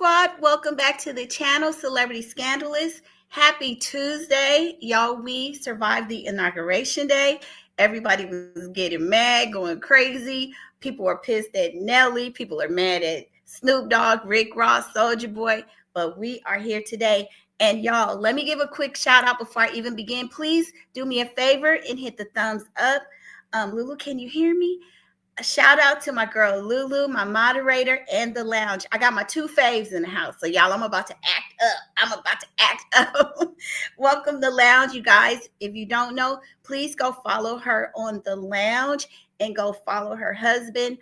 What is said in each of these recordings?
Squad? Welcome back to the channel, Celebrity Scandalous. Happy Tuesday. Y'all, we survived the inauguration day. Everybody was getting mad, going crazy. People were pissed at Nelly. People are mad at Snoop Dogg, Rick Ross, Soulja Boy. But we are here today. And y'all, let me give a quick shout out before I even begin. Please do me a favor and hit the thumbs up. Lulu, can you hear me? A shout out to my girl Lulu, my moderator, and the lounge. I got my two faves in the house. So y'all, I'm about to act up. Welcome to lounge, you guys. If you don't know, please go follow her on the lounge and go follow her husband,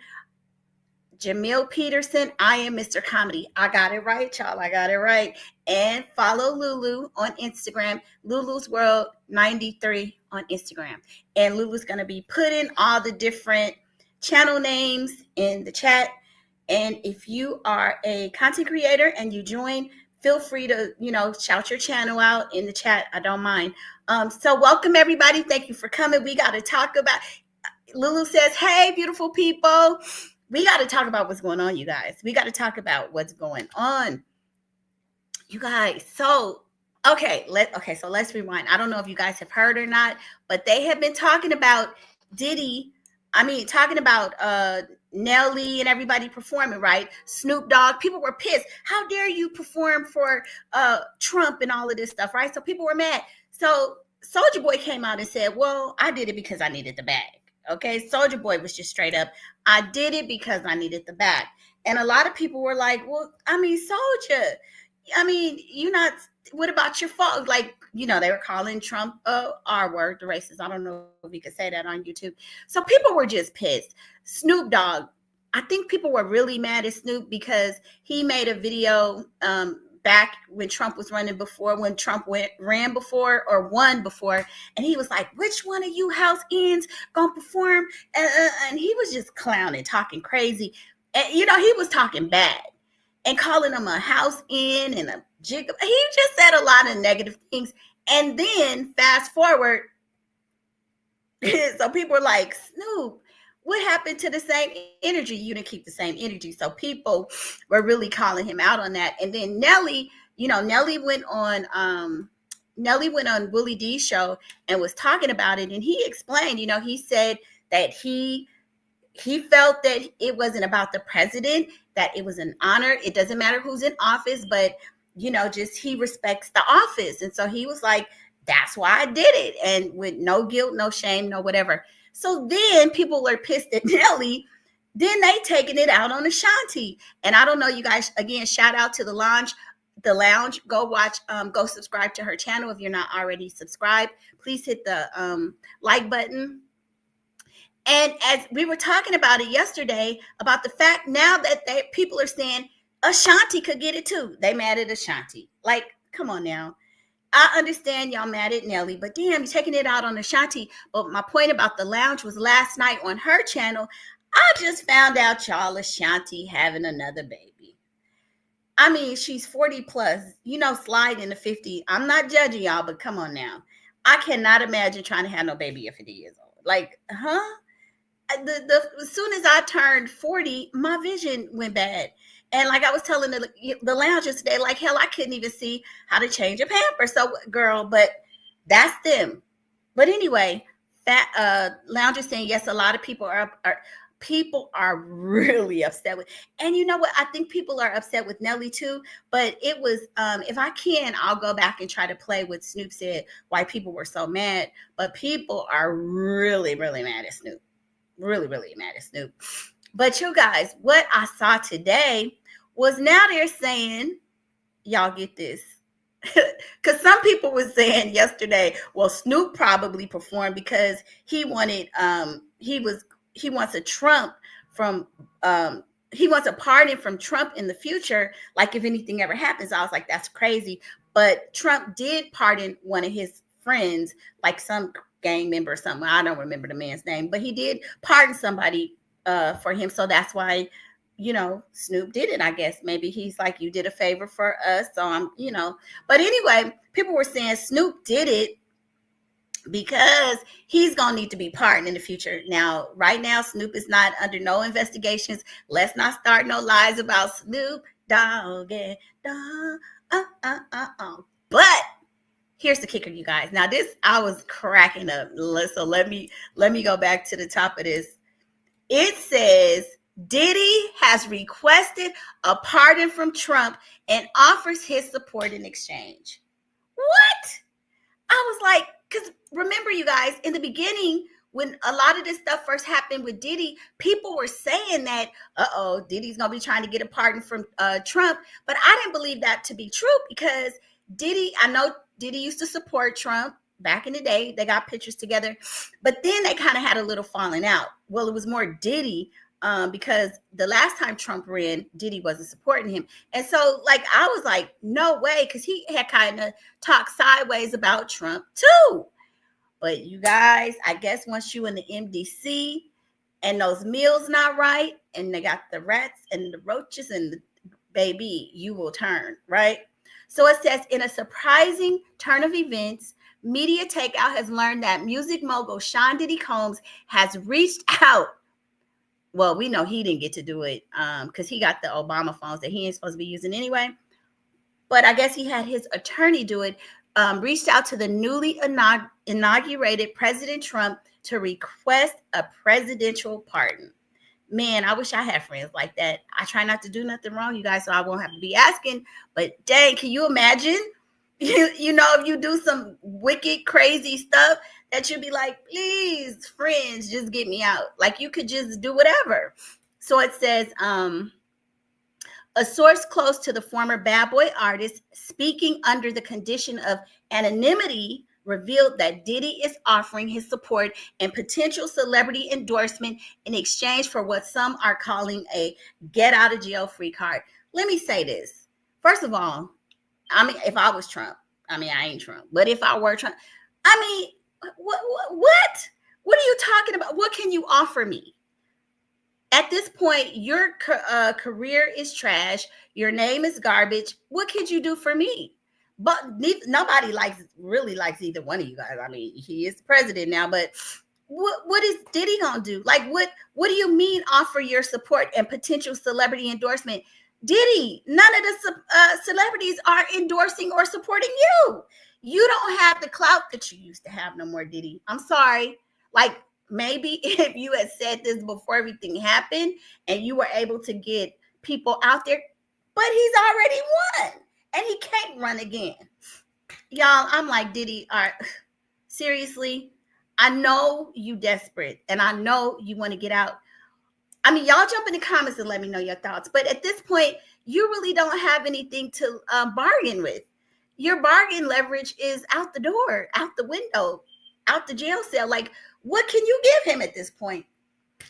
Jamil Peterson. I am Mr. Comedy. I got it right, y'all. I got it right. And follow Lulu on Instagram, Lulu's World 93 on Instagram. And Lulu's going to be putting all the different channel names in the chat. And if you are a content creator and you join, feel free to, shout your channel out in the chat. I don't mind. So welcome everybody. Thank you for coming. We got to talk about, Lulu says, hey, beautiful people. We got to talk about what's going on, you guys. We got to talk about what's going on, you guys. So, so let's rewind. I don't know if you guys have heard or not, but they have been talking about Diddy. Talking about Nelly and everybody performing, right? Snoop Dogg. People were pissed. How dare you perform for Trump and all of this stuff, right? So people were mad. So Soulja Boy came out and said, well, I did it because I needed the bag. Okay, Soulja Boy was just straight up, I did it because I needed the bag. And a lot of people were like, well, Soulja, you're not, what about your fault? Like, they were calling Trump R word, the racist. I don't know if we could say that on YouTube. So people were just pissed. Snoop Dogg, I think people were really mad at Snoop because he made a video back when Trump was running before, when Trump won before, and he was like, which one of you house ends gonna perform? And he was just clowning, talking crazy. And, he was talking bad and calling him a house in and a jig. He just said a lot of negative things. And then fast forward, so people were like, Snoop, what happened to the same energy? You didn't keep the same energy. So people were really calling him out on that. And then Nelly, Nelly went on Willie D's show and was talking about it. And he explained, he said that he felt that it wasn't about the president, that it was an honor. It doesn't matter who's in office, but just he respects the office. And so he was like, that's why I did it. And with no guilt, no shame, no whatever. So then people are pissed at Nelly. Then they taking it out on Ashanti. And I don't know, you guys, again, shout out to the lounge. Go watch, go subscribe to her channel. If you're not already subscribed, please hit the like button. And as we were talking about it yesterday, about the fact now that people are saying Ashanti could get it too. They mad at Ashanti. Like, come on now. I understand y'all mad at Nelly, but damn, you're taking it out on Ashanti. But my point about the lounge was last night on her channel, I just found out y'all Ashanti having another baby. She's 40 plus, slide into 50. I'm not judging y'all, but come on now. I cannot imagine trying to have no baby at 50 years old. Like, huh? As soon as I turned 40, my vision went bad. And like I was telling the loungers today, like, hell, I couldn't even see how to change a pamper. So, girl, but that's them. But anyway, that loungers saying, yes, a lot of people are really upset with. And you know what? I think people are upset with Nelly too. But it was, if I can, I'll go back and try to play what Snoop said, why people were so mad. But people are really, really mad at Snoop. Really, really mad at Snoop. But you guys, what I saw today was now they're saying, y'all get this, because some people were saying yesterday, well, Snoop probably performed because he wanted, he wants a Trump from, he wants a pardon from Trump in the future. Like if anything ever happens, I was like, that's crazy. But Trump did pardon one of his friends, like some gang member or something. I don't remember the man's name, but he did pardon somebody for him. So that's why, Snoop did it, I guess. Maybe he's like, you did a favor for us. So I'm, but anyway, people were saying Snoop did it because he's going to need to be pardoned in the future. Now, right now, Snoop is not under no investigations. Let's not start no lies about Snoop. doggy, dog, But here's the kicker, you guys. Now this, I was cracking up. So let me go back to the top of this. It says Diddy has requested a pardon from Trump and offers his support in exchange. What? I was like, because remember, you guys, in the beginning, when a lot of this stuff first happened with Diddy, people were saying that, Diddy's going to be trying to get a pardon from Trump. But I didn't believe that to be true because I know Diddy used to support Trump back in the day. They got pictures together. But then they kind of had a little falling out. Well, it was more Diddy because the last time Trump ran, Diddy wasn't supporting him. And so, I was like, no way, because he had kind of talked sideways about Trump too. But you guys, I guess once you in the MDC and those meals not right, and they got the rats and the roaches and the baby, you will turn, right? So it says, in a surprising turn of events, Media Takeout has learned that music mogul Sean Diddy Combs has reached out. Well, we know he didn't get to do it because he got the Obama phones that he ain't supposed to be using anyway. But I guess he had his attorney do it, reached out to the newly inaugurated President Trump to request a presidential pardon. Man, I wish I had friends like that. I try not to do nothing wrong, you guys, so I won't have to be asking. But dang, can you imagine? You know, if you do some wicked, crazy stuff, that you'd be like, please, friends, just get me out. Like, you could just do whatever. So it says, a source close to the former Bad Boy artist, speaking under the condition of anonymity, revealed that Diddy is offering his support and potential celebrity endorsement in exchange for what some are calling a get out of jail free card. Let me say this. First of all, I mean, if I was Trump, I mean, I ain't Trump, but if I were Trump, I mean, what? What are you talking about? What can you offer me? At this point, your career is trash. Your name is garbage. What could you do for me? But nobody really likes either one of you guys. I mean, he is the president now, but what is Diddy gonna do? Like, what do you mean offer your support and potential celebrity endorsement? Diddy, none of the celebrities are endorsing or supporting you. You don't have the clout that you used to have no more, Diddy. I'm sorry. Like, maybe if you had said this before everything happened and you were able to get people out there, but he's already won and he can't run again. Y'all, I'm like, Diddy, all right, seriously, I know you desperate and I know you want to get out. I mean, y'all jump in the comments and let me know your thoughts. But at this point, you really don't have anything to bargain with. Your bargain leverage is out the door, out the window, out the jail cell. Like, what can you give him at this point?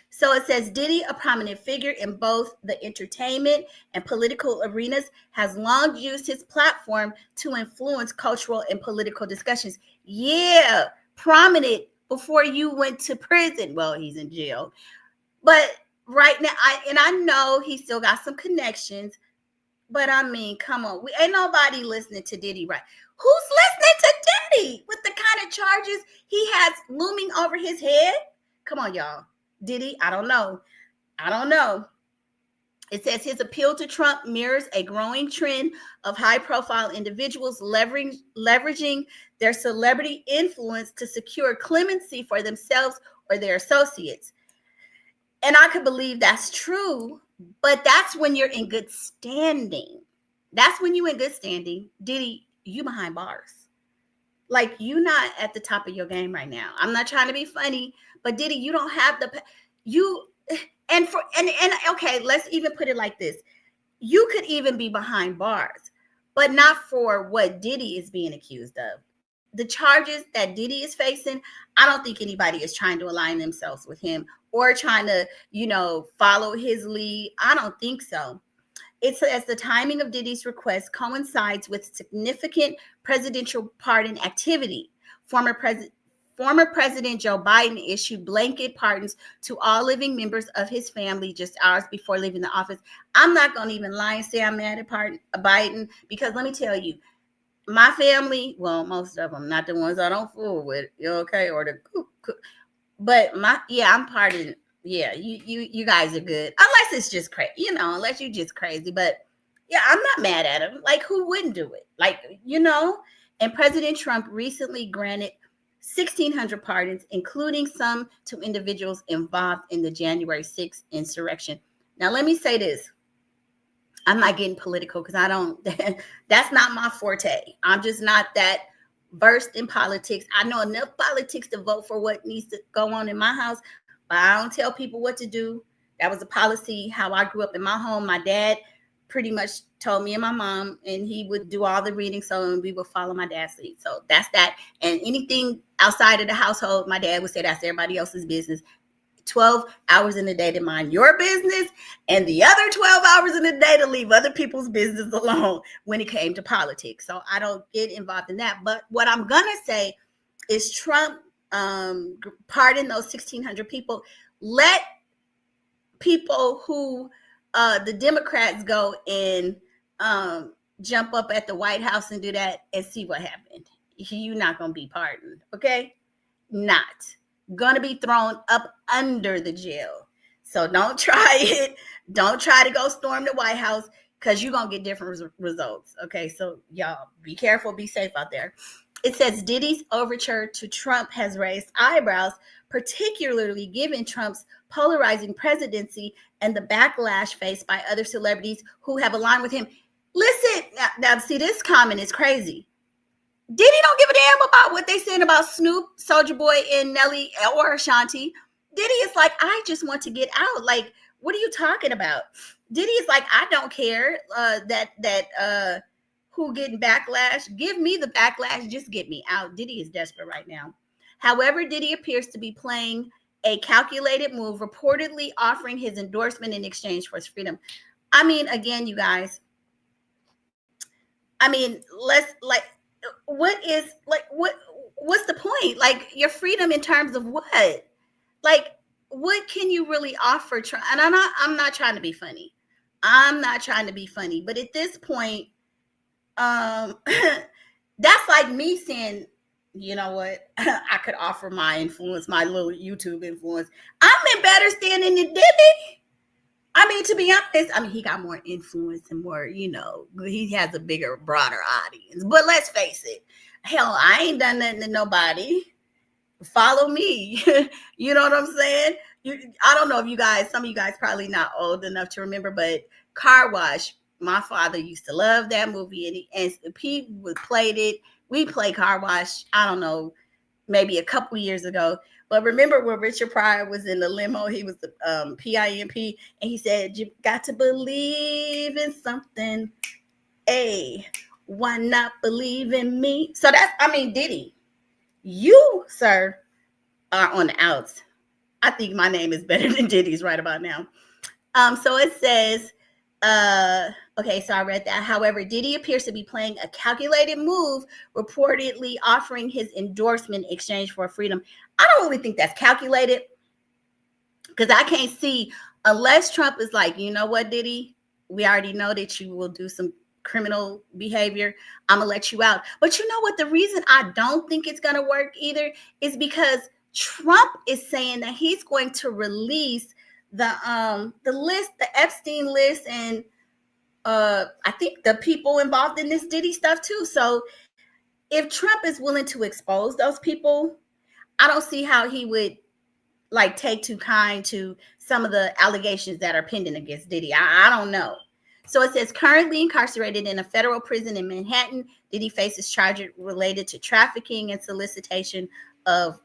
So it says, Diddy, a prominent figure in both the entertainment and political arenas, has long used his platform to influence cultural and political discussions. Yeah, prominent before you went to prison. Well, he's in jail. But right now, I know he still got some connections. But I mean, come on. Ain't nobody listening to Diddy, right? Who's listening to Diddy with the kind of charges he has looming over his head? Come on, y'all. Diddy, I don't know. It says his appeal to Trump mirrors a growing trend of high-profile individuals leveraging their celebrity influence to secure clemency for themselves or their associates. And I could believe that's true, but that's when you're in good standing. Diddy, you behind bars. Like, you not at the top of your game right now. I'm not trying to be funny, but Diddy, you don't have okay, let's even put it like this. You could even be behind bars, but not for what Diddy is being accused of. The charges that Diddy is facing, I don't think anybody is trying to align themselves with him or trying to, follow his lead. I don't think so. It says the timing of Diddy's request coincides with significant presidential pardon activity. Former President Joe Biden issued blanket pardons to all living members of his family just hours before leaving the office. I'm not going to even lie and say I'm mad at Biden, because let me tell you, my family, well, most of them, not the ones I don't fool with, okay, or but I'm pardoning. Yeah, you guys are good, unless it's just crazy, unless you're just crazy. But Yeah, I'm not mad at him. Like, who wouldn't do it? Like, And President Trump recently granted 1,600 pardons, including some to individuals involved in the January 6th insurrection. Now, let me say this. I'm not getting political because I don't, that's not my forte. I'm just not that versed in politics. I know enough politics to vote for what needs to go on in my house, but I don't tell people what to do. That was a policy how I grew up in my home. My dad pretty much told me and my mom, and he would do all the reading, so we would follow my dad's lead. So that's that. And anything outside of the household, my dad would say that's everybody else's business. 12 hours in the day to mind your business, and the other 12 hours in the day to leave other people's business alone when it came to politics. So I don't get involved in that. But what I'm going to say is Trump pardon those 1,600 people. Let people who the Democrats go and jump up at the White House and do that and see what happened. You're not going to be pardoned, okay? Not going to be thrown up under the jail. So don't try it. Don't try to go storm the White House because you're going to get different results. Okay, so y'all be careful, be safe out there. It says Diddy's overture to Trump has raised eyebrows, particularly given Trump's polarizing presidency and the backlash faced by other celebrities who have aligned with him. Listen, now see, this comment is crazy. Diddy don't give a damn about what they saying about Snoop, Soulja Boy, and Nelly or Ashanti. Diddy is like, I just want to get out. Like, what are you talking about? Diddy is like, I don't care that who getting backlash. Give me the backlash. Just get me out. Diddy is desperate right now. However, Diddy appears to be playing a calculated move, reportedly offering his endorsement in exchange for his freedom. I mean, again, you guys. I mean, what's the point? Like, your freedom in terms of what? Like, what can you really offer? And I'm not trying to be funny. I'm not trying to be funny, but at this point, that's like me saying, you know what? I could offer my influence, my little YouTube influence. I'm in better standing than Diddy. I mean, to be honest, he got more influence and more, he has a bigger, broader audience. But let's face it, hell, I ain't done nothing to nobody. Follow me. You know what I'm saying? I don't know if some of you guys probably not old enough to remember, but Car Wash, my father used to love that movie, and people played it. We played Car Wash, I don't know, maybe a couple years ago. But remember when Richard Pryor was in the limo, he was the PIMP, and he said, you got to believe in something. Hey, why not believe in me? So Diddy, you, sir, are on the outs. I think my name is better than Diddy's right about now. So it says, okay, so I read that. However, Diddy appears to be playing a calculated move, reportedly offering his endorsement in exchange for freedom. I don't really think that's calculated because I can't see, unless Trump is like, you know what, Diddy, we already know that you will do some criminal behavior. I'm going to let you out. But you know what? The reason I don't think it's going to work either is because Trump is saying that he's going to release the list, the Epstein list, and I think the people involved in this Diddy stuff too. So if Trump is willing to expose those people, I don't see how he would take too kind to some of the allegations that are pending against Diddy. I don't know. So it says currently incarcerated in a federal prison in Manhattan, Diddy faces charges related to trafficking and solicitation of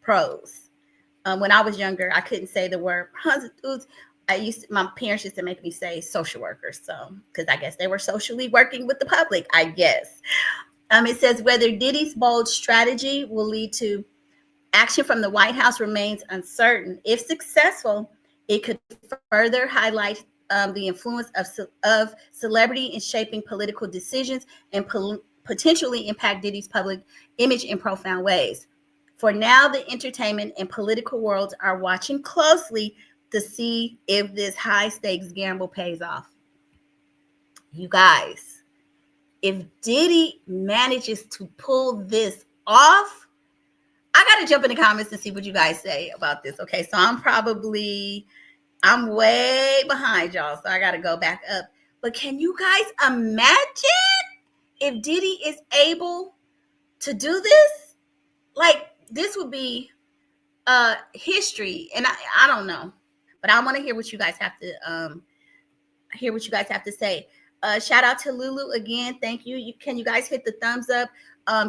pros. When I was younger, I couldn't say the word prostitutes. My parents used to make me say social workers. So, because I guess they were socially working with the public, I guess. It says whether Diddy's bold strategy will lead to action from the White House remains uncertain. If successful, it could further highlight the influence of celebrity in shaping political decisions and potentially impact Diddy's public image in profound ways. For now, the entertainment and political worlds are watching closely to see if this high-stakes gamble pays off. You guys, if Diddy manages to pull this off, I got to jump in the comments and see what you guys say about this. Okay, so I'm way behind y'all, so I got to go back up. But can you guys imagine if Diddy is able to do this? Like, this would be history. And I don't know. But I want to hear what you guys have to say. Shout out to Lulu again. Thank you. Can you guys hit the thumbs up?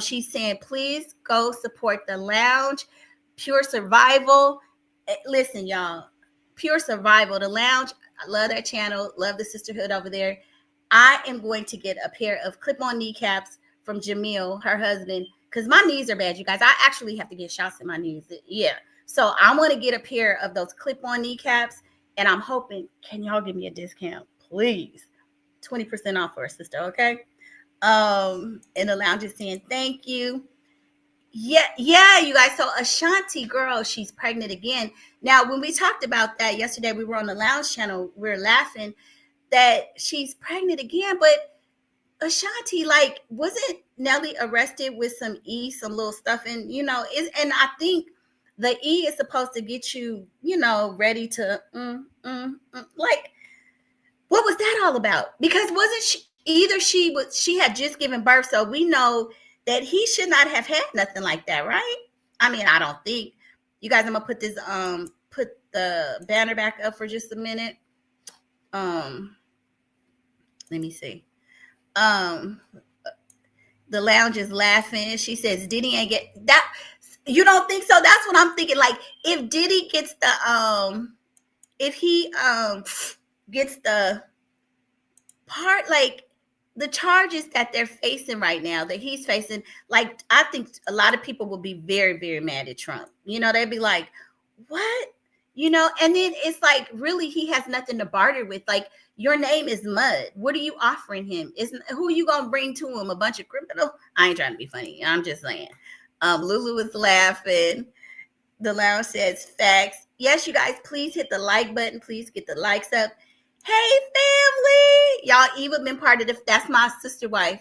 She's saying, please go support the lounge. Pure Survival. Listen, y'all. Pure Survival, the lounge. I love that channel. Love the sisterhood over there. I am going to get a pair of clip-on kneecaps from Jamil, her husband, because my knees are bad, you guys. I actually have to get shots in my knees. Yeah. So I want to get a pair of those clip-on kneecaps, and I'm hoping, can y'all give me a discount, please? 20% off for a sister, okay? And the lounge is saying thank you. Yeah, you guys. So Ashanti, girl, she's pregnant again. Now, when we talked about that yesterday, we were on the lounge channel. We were laughing that she's pregnant again, but Ashanti, like, wasn't Nelly arrested with some little stuff, and and I think the E is supposed to get you, ready to, like, what was that all about? Because wasn't she had just given birth, so we know that he should not have had nothing like that, right? I mean, I don't think. You guys, I'm gonna put the banner back up for just a minute. Let me see. The lounge is laughing. She says Diddy ain't get that. You don't think so? That's what I'm thinking. Like, if Diddy gets the if he gets the part, like the charges that they're facing right now, that he's facing, like, I think a lot of people will be very, very mad at Trump. They'd be like, what? And then it's like, really, he has nothing to barter with. Like, your name is mud. What are you offering him? Who are you gonna bring to him? A bunch of criminals? I ain't trying to be funny. I'm just saying. Lulu was laughing. The lounge says facts. Yes, you guys, please hit the like button. Please get the likes up. Hey, family. Y'all, Eva been part of that's my sister wife.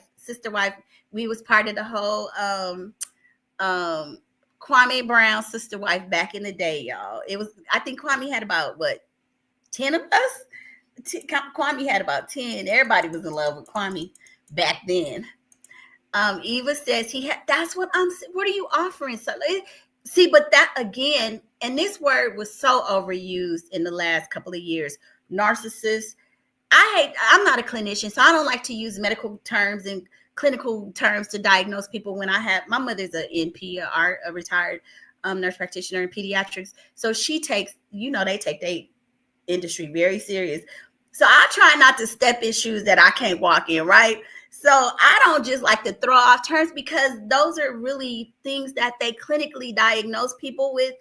We was part of the whole Kwame Brown sister wife back in the day, y'all. It was, I think Kwame had about 10 of us. Kwame had about 10. Everybody was in love with Kwame back then. Eva says that's what are you offering? So see, but that again, and this word was so overused in the last couple of years. Narcissist. I'm not a clinician, so I don't like to use medical terms and clinical terms to diagnose people. When my mother's a NP, a retired nurse practitioner in pediatrics. So she takes, they take their industry very serious. So I try not to step in shoes that I can't walk in, right? So I don't just like to throw off terms, because those are really things that they clinically diagnose people with.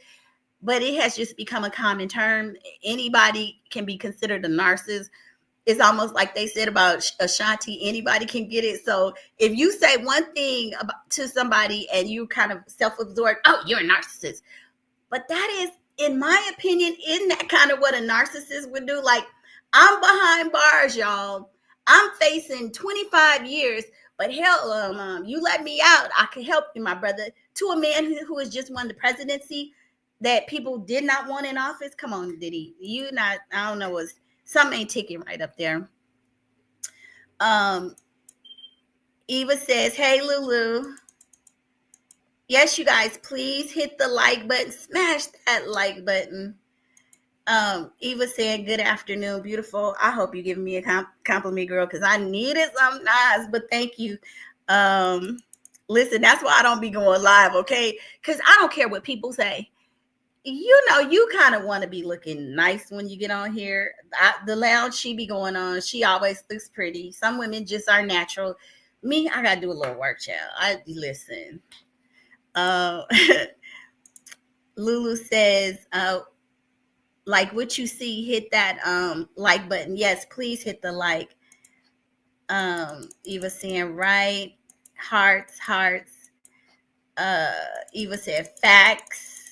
But it has just become a common term. Anybody can be considered a narcissist. It's almost like they said about Ashanti, anybody can get it. So if you say one thing to somebody and you kind of self-absorbed, oh, you're a narcissist. But that is, in my opinion, isn't that kind of what a narcissist would do? Like, I'm behind bars, y'all. I'm facing 25 years, but hell, you let me out, I can help you, my brother. To a man who has just won the presidency that people did not want in office. Come on, Diddy. I don't know, something ain't ticking right up there. Eva says, hey, Lulu. Yes, you guys, please hit the like button. Smash that like button. Eva said, good afternoon, beautiful. I hope you're giving me a compliment, girl, because I needed something nice, but thank you. Listen, that's why I don't be going live, okay? Because I don't care what people say. You kind of want to be looking nice when you get on here. The lounge she be going on, she always looks pretty. Some women just are natural. Me, I got to do a little work, child. Listen. Lulu says, like what you see, hit that like button. Yes, please hit the like. Eva saying right. Hearts. Eva said facts.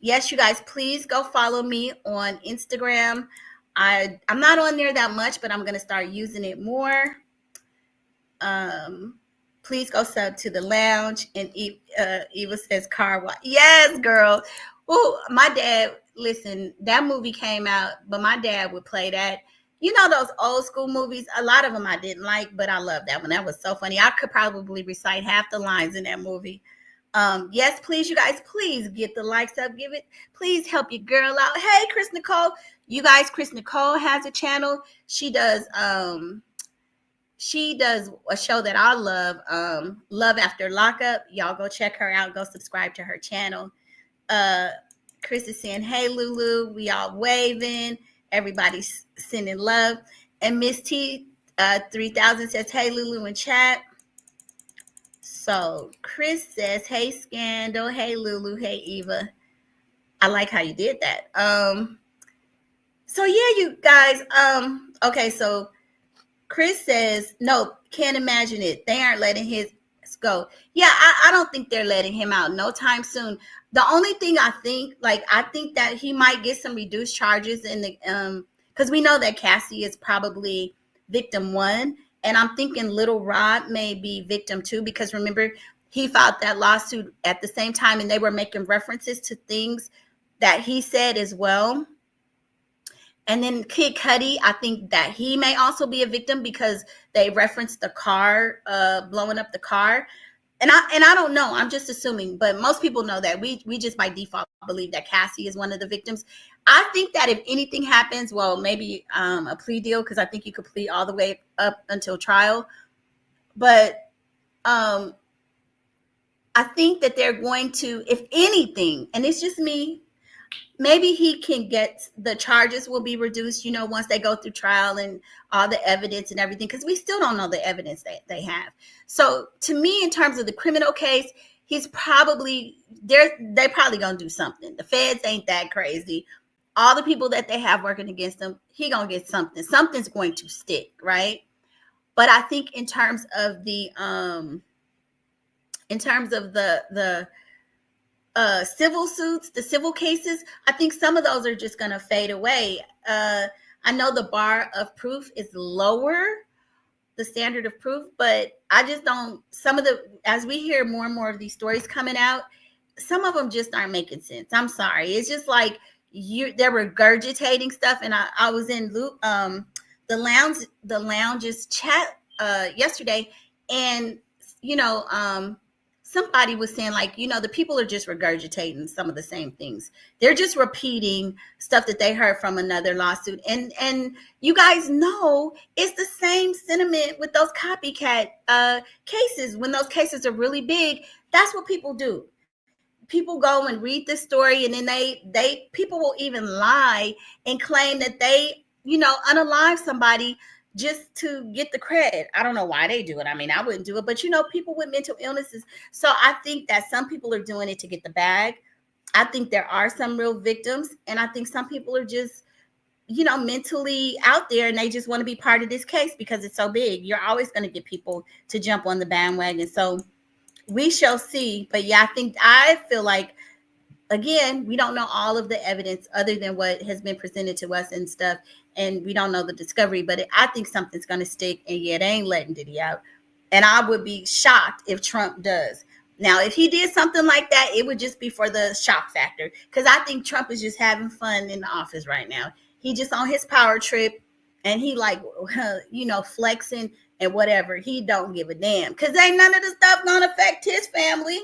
Yes, you guys, please go follow me on Instagram. I'm not on there that much, but I'm going to start using it more. Please go sub to the lounge. And Eva says car wash. Yes, girl. Oh, my dad, listen, that movie came out, but my dad would play that You know those old school movies? A lot of them I didn't like, but I love that one. That was so funny. I could probably recite half the lines in that movie. Yes, please, you guys, please get the likes up. Give it, please help your girl out. Hey, Chris Nicole. You guys, Chris Nicole has a channel. She does a show that I love, Love After Lockup. Y'all go check her out. Go subscribe to her channel. Uh, Chris is saying, hey, Lulu. We all waving. Everybody's sending love. And Miss T 3000 says, hey, Lulu in chat. So Chris says, hey, Scandal. Hey, Lulu. Hey, Eva. I like how you did that. So yeah, you guys. Okay, so Chris says, no, can't imagine it. They aren't letting his go. Yeah, I don't think they're letting him out no time soon. The only thing I think that he might get some reduced charges in the because we know that Cassie is probably victim one, and I'm thinking Little Rod may be victim two, because remember, he filed that lawsuit at the same time, and they were making references to things that he said as well. And then Kid Cudi, I think that he may also be a victim because they referenced the car, blowing up the car. And I don't know. I'm just assuming, but most people know that we just by default believe that Cassie is one of the victims. I think that if anything happens, well, maybe a plea deal, because I think you could plead all the way up until trial. But I think that they're going to, if anything, and it's just me, maybe he can get, the charges will be reduced, once they go through trial and all the evidence and everything, because we still don't know the evidence that they have. So to me, in terms of the criminal case, he's probably, they probably gonna do something. The feds ain't that crazy. All the people that they have working against him, he gonna get something. Something's going to stick, right? But I think in terms of the civil suits, the civil cases, I think some of those are just going to fade away. I know the bar of proof is lower, the standard of proof, but I just don't, as we hear more and more of these stories coming out, some of them just aren't making sense. I'm sorry. It's just like they're regurgitating stuff. And I was in the lounge's chat yesterday, and somebody was saying, like, the people are just regurgitating some of the same things. They're just repeating stuff that they heard from another lawsuit. And you guys know it's the same sentiment with those copycat cases. When those cases are really big, that's what people do. People go and read the story, and then people will even lie and claim that they, unalive somebody just to get the credit. I don't know why they do it. I mean, I wouldn't do it, but people with mental illnesses. So I think that some people are doing it to get the bag. I think there are some real victims, and I think some people are just, mentally out there, and they just want to be part of this case because it's so big. You're always going to get people to jump on the bandwagon. So we shall see. But yeah, I feel like, again, we don't know all of the evidence other than what has been presented to us and stuff. And we don't know the discovery, but I think something's going to stick. And yeah, they ain't letting Diddy out. And I would be shocked if Trump does. Now, if he did something like that, it would just be for the shock factor. Because I think Trump is just having fun in the office right now. He just on his power trip, and he flexing and whatever. He don't give a damn. Because ain't none of the stuff going to affect his family,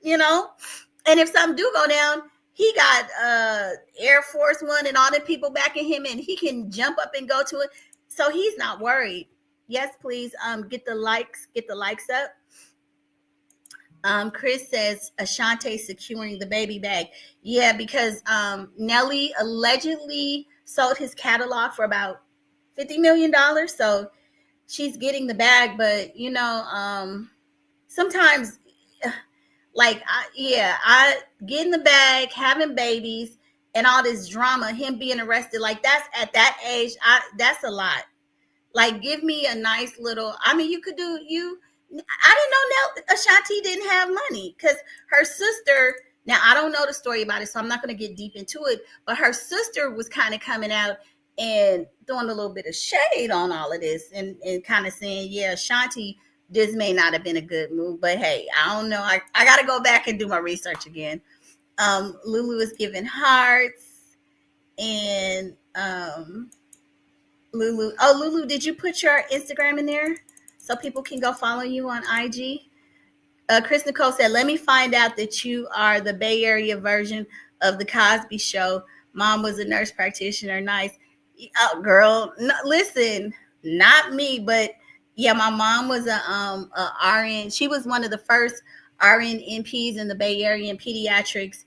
And if something do go down, he got Air Force One and all the people backing him, and he can jump up and go to it. So he's not worried. Yes, please get the likes up. Chris says Ashante securing the baby bag. Yeah, because Nelly allegedly sold his catalog for about $50 million. So she's getting the bag, but sometimes I get in the bag, having babies and all this drama, him being arrested, like that's at that age, that's a lot. Like, give me a nice little, I mean, I didn't know Ashanti didn't have money, because her sister, now I don't know the story about it, so I'm not going to get deep into it, but her sister was kind of coming out and throwing a little bit of shade on all of this, and kind of saying, yeah, Ashanti, this may not have been a good move, but hey, I don't know. I got to go back and do my research again. Lulu is giving hearts, and Lulu. Oh, Lulu, did you put your Instagram in there so people can go follow you on IG? Chris Nicole said, "Let me find out that you are the Bay Area version of the Cosby Show. Mom was a nurse practitioner. Nice, oh, girl. No, listen, not me, but yeah, my mom was a RN. She was one of the first RN NPs in the Bay Area in pediatrics,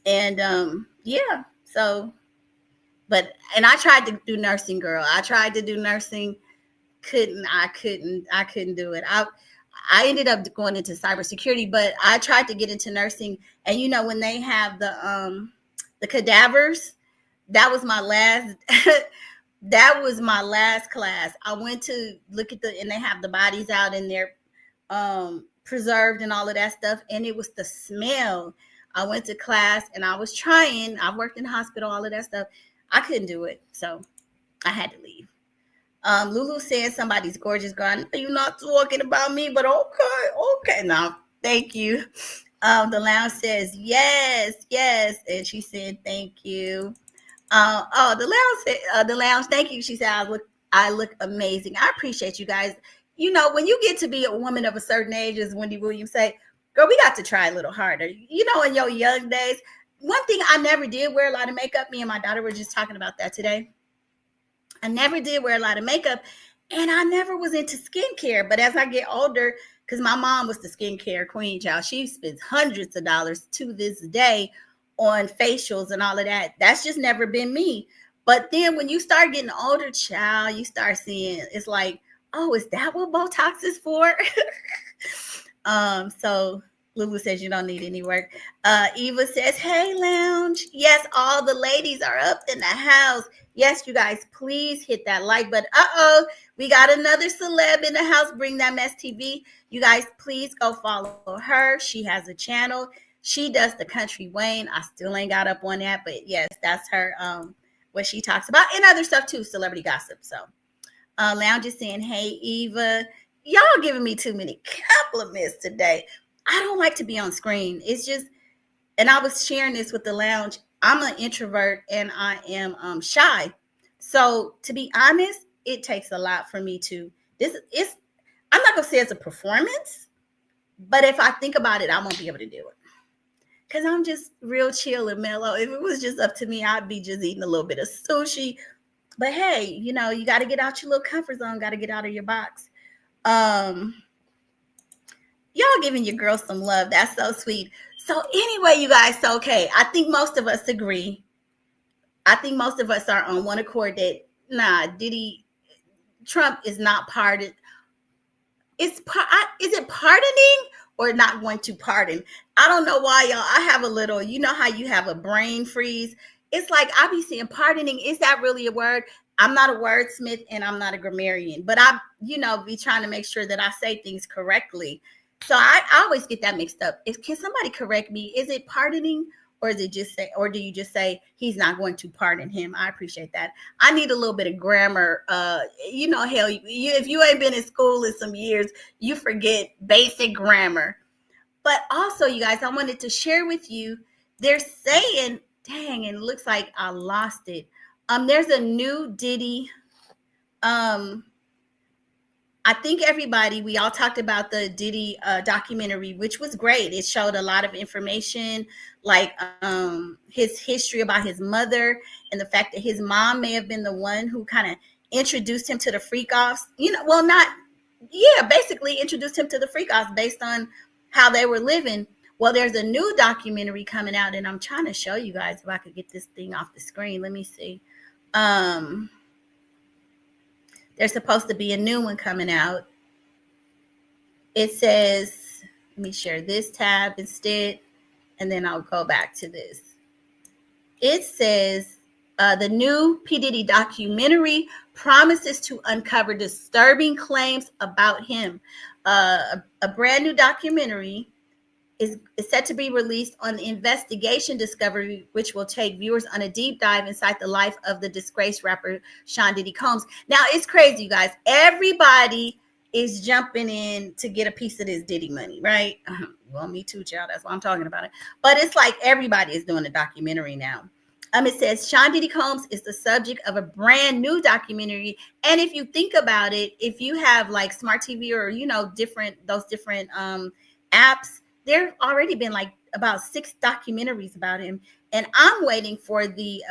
and yeah. So, but and I tried to do nursing, girl. I tried to do nursing, couldn't do it. I ended up going into cybersecurity, but I tried to get into nursing. And you know, when they have the cadavers, that was my last that was my last class. I went to look at and they have the bodies out and they're preserved and all of that stuff, and it was the smell. I went to class and I was trying. I worked in the hospital, all of that stuff. I couldn't do it, so I had to leave. Lulu says somebody's gorgeous, girl. I know you're not talking about me, but okay. Now, thank you. The lounge says yes, yes, and she said thank you. Oh, the lounge said, the lounge. Thank you. She said I look amazing. I appreciate you guys. You know, when you get to be a woman of a certain age, as Wendy Williams say, girl, we got to try a little harder. You know, in your young days. One thing I never did wear a lot of makeup. Me and my daughter were just talking about that today. I never did wear a lot of makeup, and I never was into skincare. But as I get older, because my mom was the skincare queen, child, she spends hundreds of dollars to this day on facials and all of that. That's just never been me. But then when you start getting older, child, you start seeing it's like, oh, is that what Botox is for? So Lulu says you don't need any work. Eva says, hey, lounge. Yes, all the ladies are up in the house. Yes, you guys, please hit that like button. We got another celeb in the house. Bring that mess TV. You guys, please go follow her. She has a channel. She does the Country Wayne. I still ain't got up on that, but yes, that's her. What she talks about and other stuff too, celebrity gossip. So, Lounge is saying, hey, Eva, y'all giving me too many compliments today. I don't like to be on screen. It's just, and I was sharing this with the lounge. I'm an introvert and I am shy. So to be honest, it takes a lot for me to I'm not gonna say it's a performance, but if I think about it, I won't be able to do it. Cause I'm just real chill and mellow. If it was just up to me, I'd be just eating a little bit of sushi. But hey, you know, you gotta get out your little comfort zone, gotta get out of your box. Y'all giving your girl some love. That's so sweet. So anyway, you guys, so okay, I think most of us agree. I think most of us are on one accord that Diddy Trump is not pardoned. Is it pardoning or not going to pardon? I don't know why, y'all. I have a little, you know how you have a brain freeze. It's like I be saying pardoning. Is that really a word? I'm not a wordsmith and I'm not a grammarian, but I, be trying to make sure that I say things correctly. So I always get that mixed up. Can somebody correct me? Is it pardoning or is it just say, or do you just say he's not going to pardon him? I appreciate that. I need a little bit of grammar. Hell, if you ain't been in school in some years, you forget basic grammar. But also, you guys, I wanted to share with you, they're saying, dang, and it looks like I lost it. There's a new Diddy. I think we all talked about the Diddy documentary, which was great. It showed a lot of information, like his history about his mother and the fact that his mom may have been the one who kind of introduced him to the freak offs. Basically introduced him to the freak offs based on how they were living. Well, there's a new documentary coming out, and I'm trying to show you guys if I could get this thing off the screen. Let me see. There's supposed to be a new one coming out. It says, let me share this tab instead, and then I'll go back to this. It says, the new P. Diddy documentary promises to uncover disturbing claims about him. A brand new documentary is set to be released on the investigation discovery, which will take viewers on a deep dive inside the life of the disgraced rapper Sean Diddy Combs. Now, it's crazy, you guys. Everybody is jumping in to get a piece of this Diddy money, right? Well, me too, child. That's why I'm talking about it. But it's like everybody is doing a documentary now. It says Sean Diddy Combs is the subject of a brand new documentary. And if you think about it, if you have like smart TV or different apps, there already been like about 6 documentaries about him. And I'm waiting for the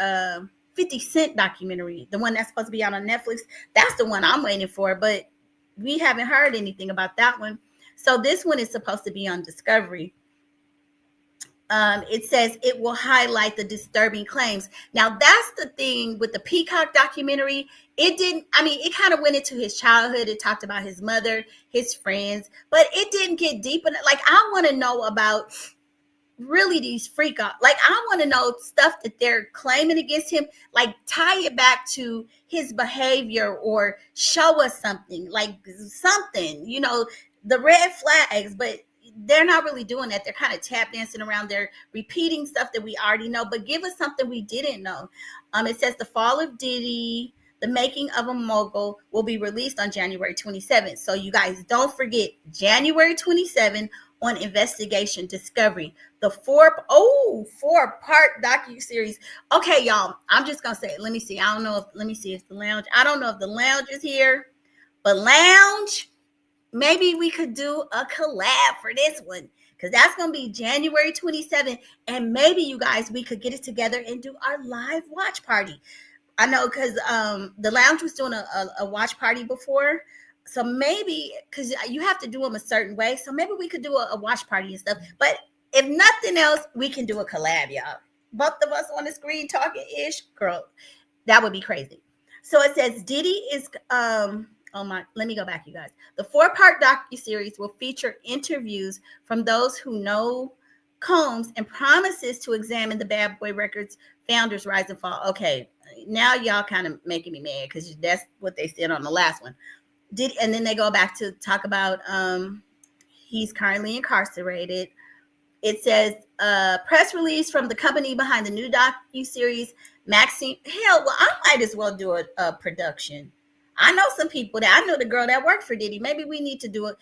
50 Cent documentary, the one that's supposed to be out on Netflix. That's the one I'm waiting for, but we haven't heard anything about that one. So this one is supposed to be on Discovery. It says it will highlight the disturbing claims. Now, that's the thing with the Peacock documentary. It didn't, I mean, it kind of went into his childhood. It talked about his mother, his friends, but it didn't get deep enough. Like, I want to know about really these freak out. Like, I want to know stuff that they're claiming against him, like tie it back to his behavior or show us something, like something, the red flags, but they're not really doing that. They're kind of tap dancing around. They're repeating stuff that we already know, but give us something we didn't know. It says the fall of Diddy, the making of a mogul, will be released on January 27th. So you guys don't forget, January 27th on Investigation Discovery. The four-part docu-series. Okay, y'all, I'm just going to say it. Let me see. Let me see if the lounge, I don't know if the lounge is here, but lounge, maybe we could do a collab for this one, because that's going to be January 27th. And maybe you guys, we could get it together and do our live watch party. I know, because the lounge was doing a watch party before. So maybe, because you have to do them a certain way. So maybe we could do a watch party and stuff. But if nothing else, we can do a collab, y'all. Both of us on the screen talking ish. Girl, that would be crazy. So it says Diddy is, let me go back, you guys. The 4-part docuseries will feature interviews from those who know Combs and promises to examine the Bad Boy Records founders' rise and fall. Okay, now y'all kind of making me mad, because that's what they said on the last one. And then they go back to talk about he's currently incarcerated. It says press release from the company behind the new docu-series, Maxine. Hell, well, I might as well do a production. I know some people I know the girl that worked for Diddy. Maybe we need to do it.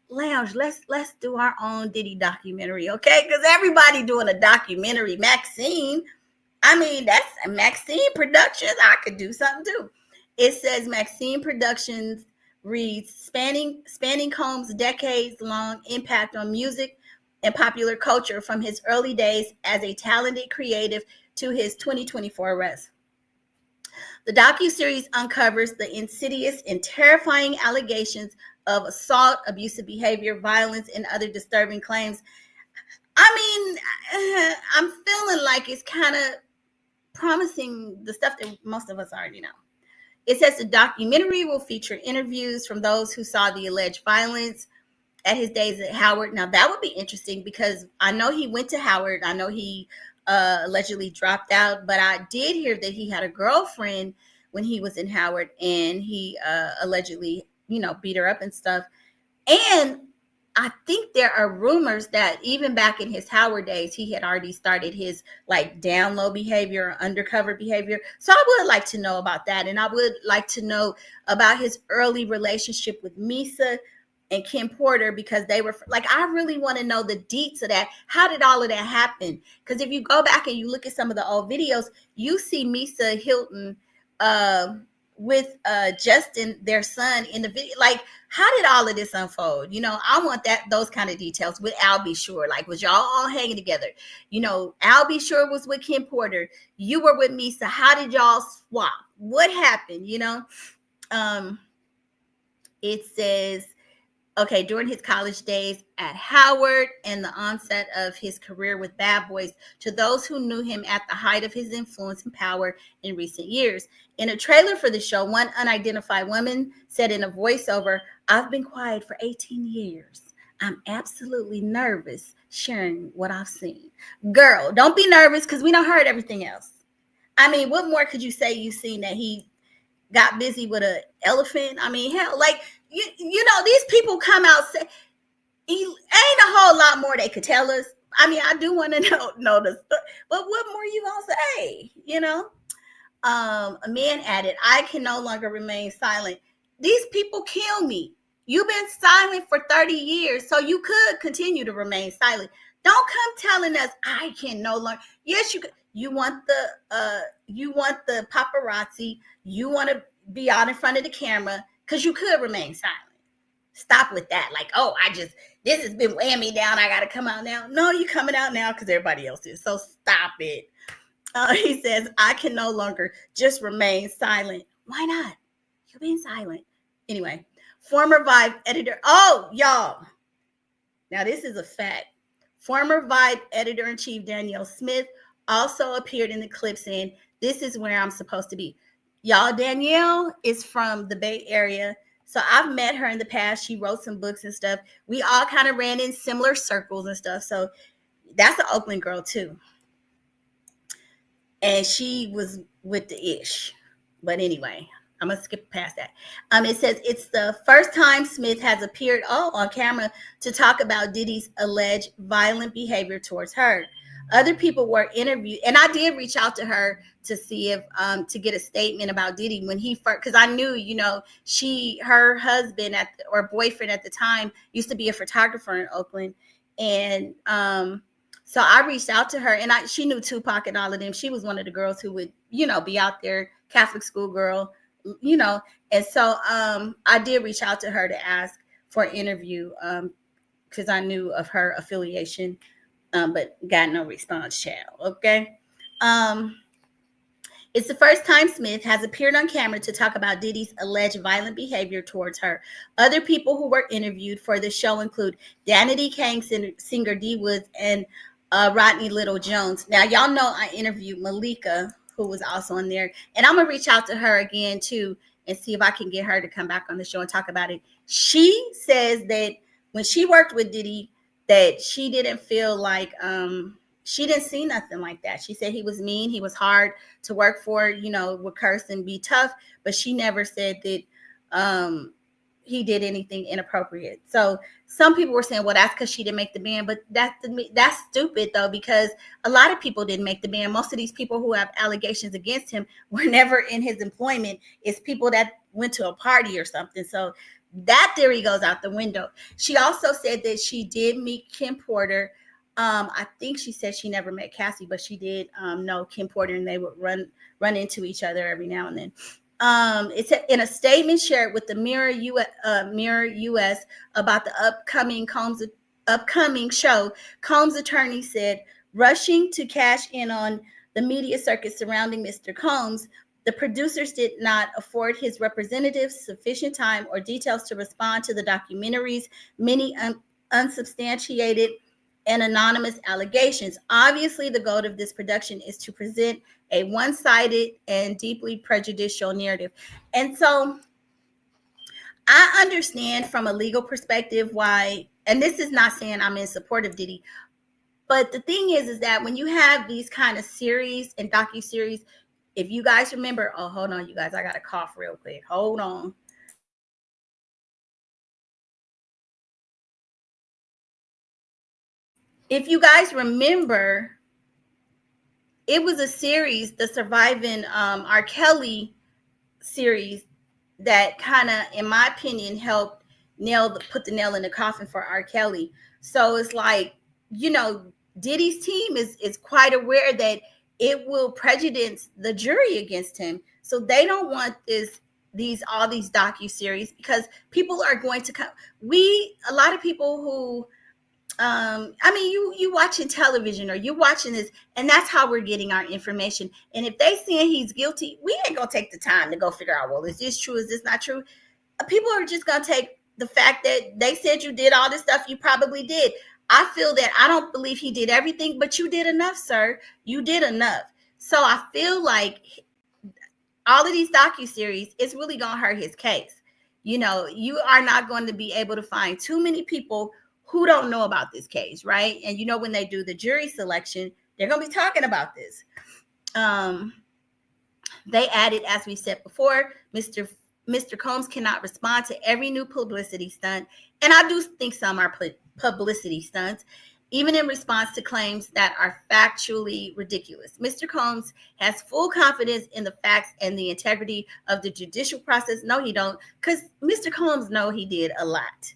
Lounge, let's do our own Diddy documentary, okay? Because everybody doing a documentary. Maxine, I mean, that's Maxine Productions. I could do something too. It says Maxine Productions reads spanning Combs' decades-long impact on music and popular culture from his early days as a talented creative to his 2024 arrest. The docuseries uncovers the insidious and terrifying allegations of assault, abusive behavior, violence, and other disturbing claims. I mean, I'm feeling like it's kind of promising the stuff that most of us already know. It says the documentary will feature interviews from those who saw the alleged violence at his days at Howard. Now, that would be interesting, because I know he went to Howard. I know he allegedly dropped out, but I did hear that he had a girlfriend when he was in Howard, and he allegedly, beat her up and stuff. And I think there are rumors that even back in his Howard days, he had already started his like down low behavior or undercover behavior. So I would like to know about that. And I would like to know about his early relationship with Misa and Kim Porter, because they were like, I really want to know the deets of that. How did all of that happen? Because if you go back and you look at some of the old videos, you see Misa Hilton with Justin, their son, in the video. Like, how did all of this unfold? I want those kind of details with Al B. Sure. Like, was y'all all hanging together? Al B. Sure was with Kim Porter. You were with Misa. How did y'all swap? What happened? It says, okay, during his college days at Howard and the onset of his career with Bad Boys, to those who knew him at the height of his influence and power in recent years. In a trailer for the show, one unidentified woman said in a voiceover, "I've been quiet for 18 years. I'm absolutely nervous sharing what I've seen." Girl, don't be nervous, because we don't heard everything else. I mean, what more could you say you've seen? That he got busy with an elephant? I mean, hell, like, these people come out say, ain't a whole lot more they could tell us. I mean, I do want to know the story, but what more you gonna say? A man added, "I can no longer remain silent. These people kill me. You've been silent for 30 years, so you could continue to remain silent. Don't come telling us I can no longer." Yes, you could. you want the paparazzi, you want to be out in front of the camera because you could remain silent. Stop with that. Like, oh, this has been weighing me down. I got to come out now. No, you coming out now because everybody else is. So stop it. He says, I can no longer just remain silent. Why not? You're being silent. Anyway, former Vibe editor. Oh, y'all. Now, this is a fact. Former Vibe editor in chief Danielle Smith also appeared in the clip saying, this is where I'm supposed to be. Y'all, Danielle is from the Bay Area. So I've met her in the past. She wrote some books and stuff. We all kind of ran in similar circles and stuff. So that's an Oakland girl, too. And she was with the ish. But anyway, I'm going to skip past that. It says it's the first time Smith has appeared on camera to talk about Diddy's alleged violent behavior towards her. Other people were interviewed, and I did reach out to her to see if to get a statement about Diddy when he first, because I knew, her husband or boyfriend at the time used to be a photographer in Oakland, and so I reached out to her, and she knew Tupac and all of them. She was one of the girls who would, be out there, Catholic school girl, and so I did reach out to her to ask for an interview because I knew of her affiliation. But got no response, child. Okay. It's the first time Smith has appeared on camera to talk about Diddy's alleged violent behavior towards her. Other people who were interviewed for the show include Danity Kane singer D Woods and Rodney Little Jones. Now, y'all know I interviewed Malika, who was also on there, and I'm gonna reach out to her again too and see if I can get her to come back on the show and talk about it. She says that when she worked with Diddy, that she didn't feel like she didn't see nothing like that. She said he was mean, he was hard to work for, would curse and be tough, but she never said that he did anything inappropriate. So some people were saying, well, that's because she didn't make the band, but that's stupid though, because a lot of people didn't make the band. Most of these people who have allegations against him were never in his employment. It's people that went to a party or something. So that theory goes out the window. She also said that she did meet Kim Porter. I think she said she never met Cassie, but she did know Kim Porter, and they would run into each other every now and then. It's in a statement shared with the Mirror US about the upcoming show. Combs' attorney said, rushing to cash in on the media circuit surrounding Mr. Combs, the producers did not afford his representatives sufficient time or details to respond to the documentary's many unsubstantiated and anonymous allegations. Obviously, the goal of this production is to present a one-sided and deeply prejudicial narrative. And so I understand from a legal perspective why, and this is not saying I'm in support of Diddy, but the thing is that when you have these kind of series and docuseries, if you guys remember, oh, hold on, you guys, I got to cough real quick. Hold on. If you guys remember, it was a series, the Surviving R. Kelly series, that kind of, in my opinion, helped put the nail in the coffin for R. Kelly. So it's like, Diddy's team is quite aware that it will prejudice the jury against him. So they don't want all these docuseries, because people are going to come. A lot of people who, you watching television or you watching this, and that's how we're getting our information. And if they saying he's guilty, we ain't gonna take the time to go figure out, well, is this true? Is this not true? People are just gonna take the fact that they said you did all this stuff, you probably did. I feel that I don't believe he did everything, but you did enough, sir. You did enough. So I feel like all of these docuseries, it's really gonna hurt his case. You are not going to be able to find too many people who don't know about this case, right? And when they do the jury selection, they're going to be talking about this. They added, as we said before, Mr. Combs cannot respond to every new publicity stunt. And I do think some are publicity stunts, even in response to claims that are factually ridiculous. Mr. Combs has full confidence in the facts and the integrity of the judicial process. No, he don't, because Mr. Combs knows he did a lot.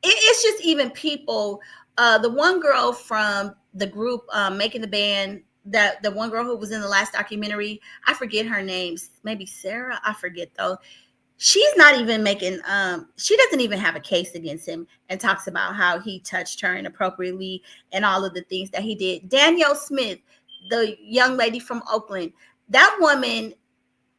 It's just even people, the one girl from the group Making the Band, that the one girl who was in the last documentary, I forget her name, maybe Sarah, I forget though. She's not even making she doesn't even have a case against him, and talks about how he touched her inappropriately and all of the things that he did. Danielle Smith, the young lady from Oakland, that woman,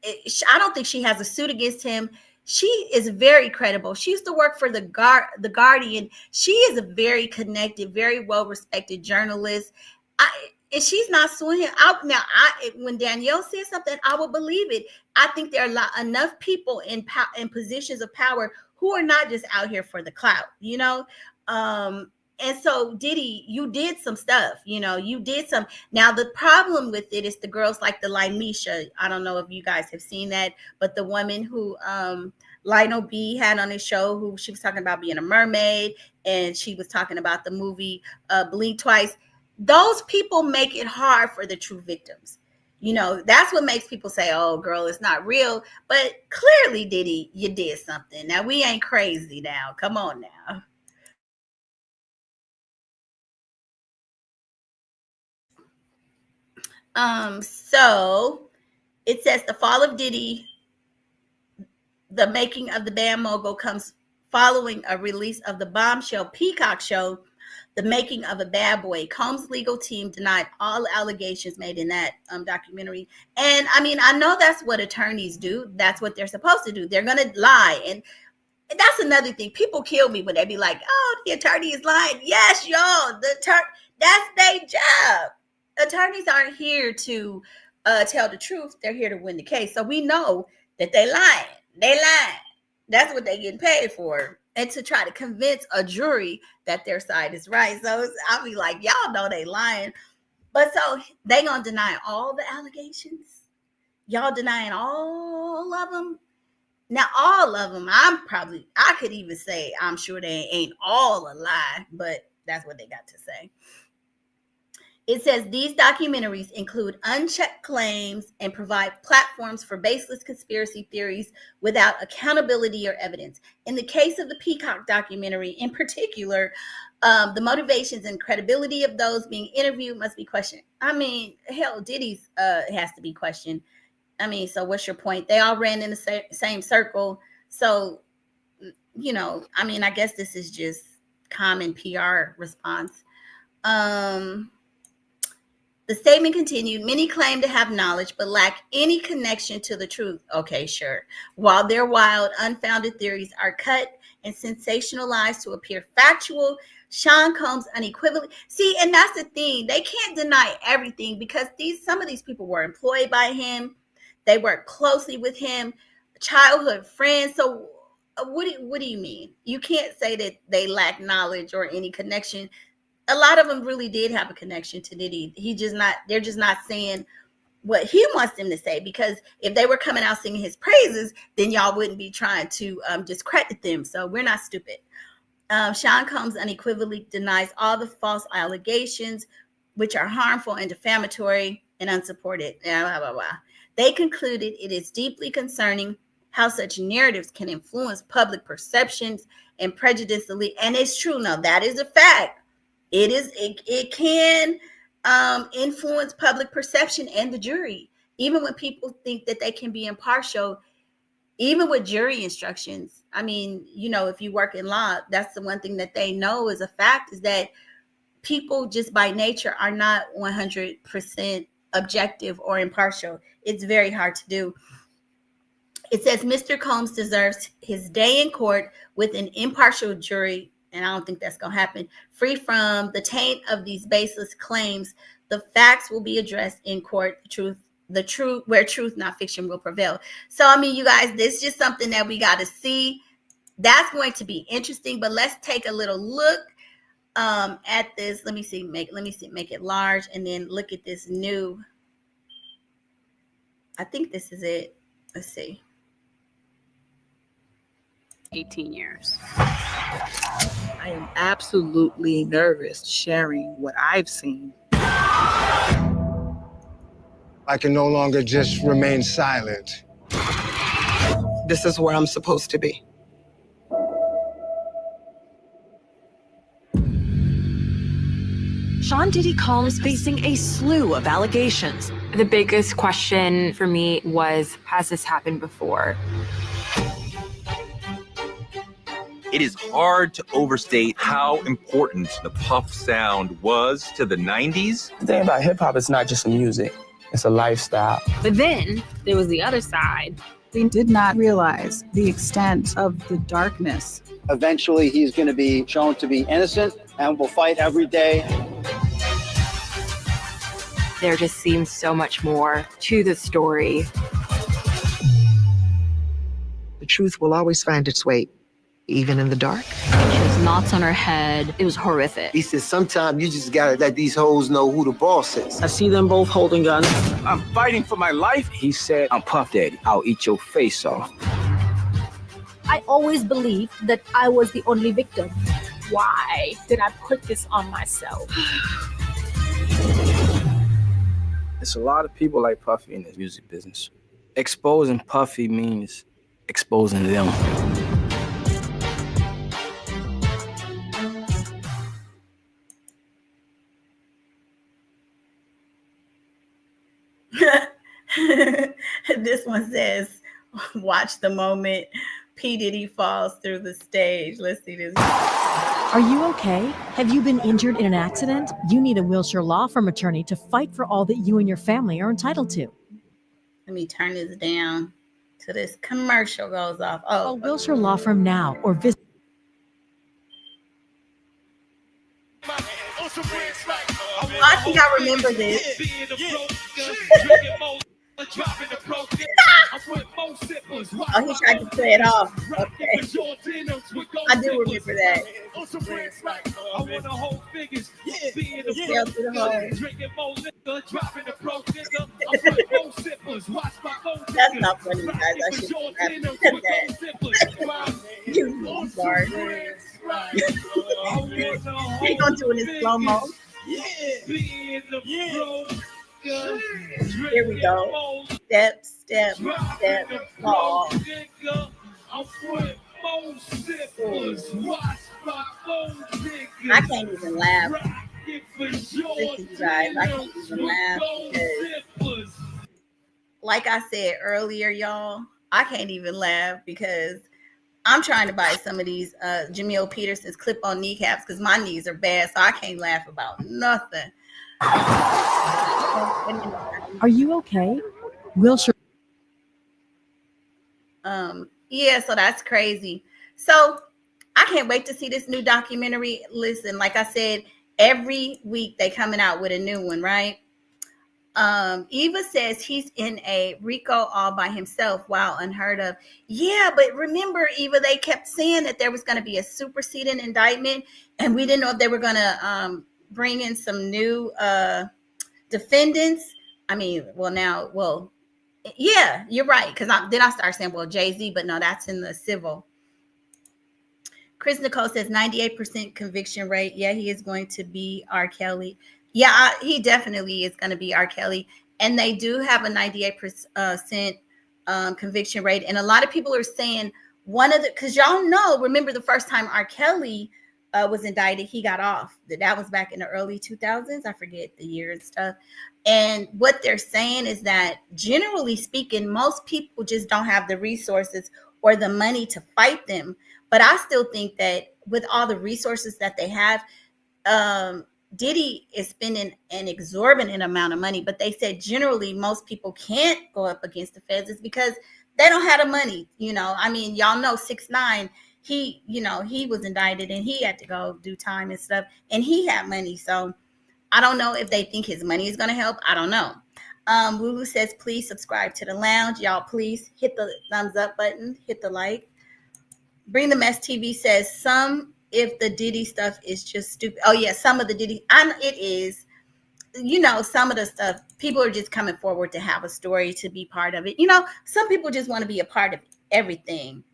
I don't think she has a suit against him. She is very credible. She used to work for the Guardian. She is a very connected, very well respected journalist. And she's not suing him. When Danielle says something, I will believe it. I think there are enough people in positions of power who are not just out here for the clout, you know. And so, Diddy, you did some stuff, you know, you did some. Now, the problem with it is the girls like the Limeisha. I don't know if you guys have seen that, but the woman who Lionel B had on his show, who she was talking about being a mermaid, and she was talking about the movie Blink Twice. Those people make it hard for the true victims. You know, that's what makes people say, oh, girl, it's not real. But clearly, Diddy, you did something. Now, we ain't crazy now. Come on now. So it says the fall of Diddy, the making of the band mogul, comes following a release of the bombshell Peacock show, The Making of a Bad Boy. Combs' legal team denied all allegations made in that documentary. And I mean, I know that's what attorneys do. That's what they're supposed to do. They're going to lie. And that's another thing. People kill me when they be like, oh, the attorney is lying. Yes, y'all. That's their job. Attorneys aren't here to tell the truth. They're here to win the case. So we know that they lying. They lying. That's what they getting paid for. And to try to convince a jury that their side is right. So I'll be like, y'all know they lying. But so they gonna deny all the allegations? Y'all denying all of them? Now, all of them, I could even say, I'm sure they ain't all a lie, but that's what they got to say. It says these documentaries include unchecked claims and provide platforms for baseless conspiracy theories without accountability or evidence. In the case of the Peacock documentary in particular, the motivations and credibility of those being interviewed must be questioned. I mean, hell, Diddy's has to be questioned. I mean, so what's your point? They all ran in the same circle. So, you know, I mean, I guess this is just common PR response. The statement continued, many claim to have knowledge but lack any connection to the truth. Okay, sure. While their wild, unfounded theories are cut and sensationalized to appear factual, Sean Combs unequivocally. See, and that's the thing. They can't deny everything because some of these people were employed by him. They worked closely with him, childhood friends. So what do you mean? You can't say that they lack knowledge or any connection. A lot of them really did have a connection to Diddy. They're just not saying what he wants them to say, because if they were coming out singing his praises, then y'all wouldn't be trying to discredit them. So we're not stupid. Sean Combs unequivocally denies all the false allegations, which are harmful and defamatory and unsupported. Blah, blah, blah. They concluded it is deeply concerning how such narratives can influence public perceptions and prejudicially. And it's true. Now, that is a fact. It can influence public perception and the jury. Even when people think that they can be impartial, even with jury instructions. I mean, you know, if you work in law, that's the one thing that they know is a fact, is that people just by nature are not 100% objective or impartial. It's very hard to do. It says Mr. Combs deserves his day in court with an impartial jury, and I don't think that's going to happen, free from the taint of these baseless claims. The facts will be addressed in court. The truth, where truth, not fiction, will prevail. So, I mean, you guys, this is just something that we got to see. That's going to be interesting, but let's take a little look at this. Let me see, make it large, and then look at this new. I think this is it. Let's see. 18 years. I am absolutely nervous sharing what I've seen. I can no longer just remain silent. This is where I'm supposed to be. Sean Diddy Combs is facing a slew of allegations. The biggest question for me was, has this happened before? It is hard to overstate how important the Puff sound was to the 90s. The thing about hip-hop, it's not just music, it's a lifestyle. But then there was the other side. We did not realize the extent of the darkness. Eventually, he's going to be shown to be innocent and will fight every day. There just seems so much more to the story. The truth will always find its way, even in the dark. She has knots on her head. It was horrific. He said, sometimes you just gotta let these hoes know who the boss is. I see them both holding guns. I'm fighting for my life. He said, I'm Puff Daddy. I'll eat your face off. I always believed that I was the only victim. Why did I put this on myself? It's a lot of people like Puffy in the music business. Exposing Puffy means exposing them. This one says, watch the moment P. Diddy falls through the stage. Let's see this. Are you okay? Have you been injured in an accident? You need a Wilshire Law Firm attorney to fight for all that you and your family are entitled to. Let me turn this down till this commercial goes off. Oh, Wilshire Law Firm now or visit. I think I remember this. Oh, he tried to play it off. Okay. I do remember that. Fell through the hole. That's not funny, guys. I should have said that. You sorry. He gonna do it in slow-mo. Here we go. Step, step, step, fall. I can't even laugh. Listen, guys, I can't even laugh because, like I said earlier, y'all, I can't even laugh because I'm trying to buy some of these Jamil Peterson's clip-on kneecaps because my knees are bad, so I can't laugh about nothing. Are you okay? Wilshire. Yeah, so that's crazy. So I can't wait to see this new documentary. Listen, like I said, every week they coming out with a new one, right? Eva says he's in a RICO all by himself. Wow, unheard of. Yeah, but remember, Eva, they kept saying that there was going to be a superseding indictment, and we didn't know if they were going to bring in some new defendants. I mean, yeah, you're right. Because then I start saying, well, Jay-Z, but no, that's in the civil. Chris Nicole says 98% conviction rate. Yeah, he is going to be R. Kelly. Yeah, he definitely is going to be R. Kelly. And they do have a 98% conviction rate. And a lot of people are saying because y'all know, remember the first time R. Kelly was indicted, he got off. That was back in the early 2000s. I forget the year and stuff. And what they're saying is that generally speaking, most people just don't have the resources or the money to fight them. But I still think that with all the resources that they have, Diddy is spending an exorbitant amount of money. But they said generally most people can't go up against the feds is because they don't have the money. You know, I mean, y'all know 6ix9ine, he was indicted and he had to go do time and stuff. And he had money. So I don't know if they think his money is going to help. I don't know. Lulu says, please subscribe to the lounge. Y'all, please hit the thumbs up button. Hit the like. Bring the Mess TV says, if the Diddy stuff is just stupid. Oh, yeah, some of the Diddy. It is. Some of the stuff, people are just coming forward to have a story, to be part of it. Some people just want to be a part of everything.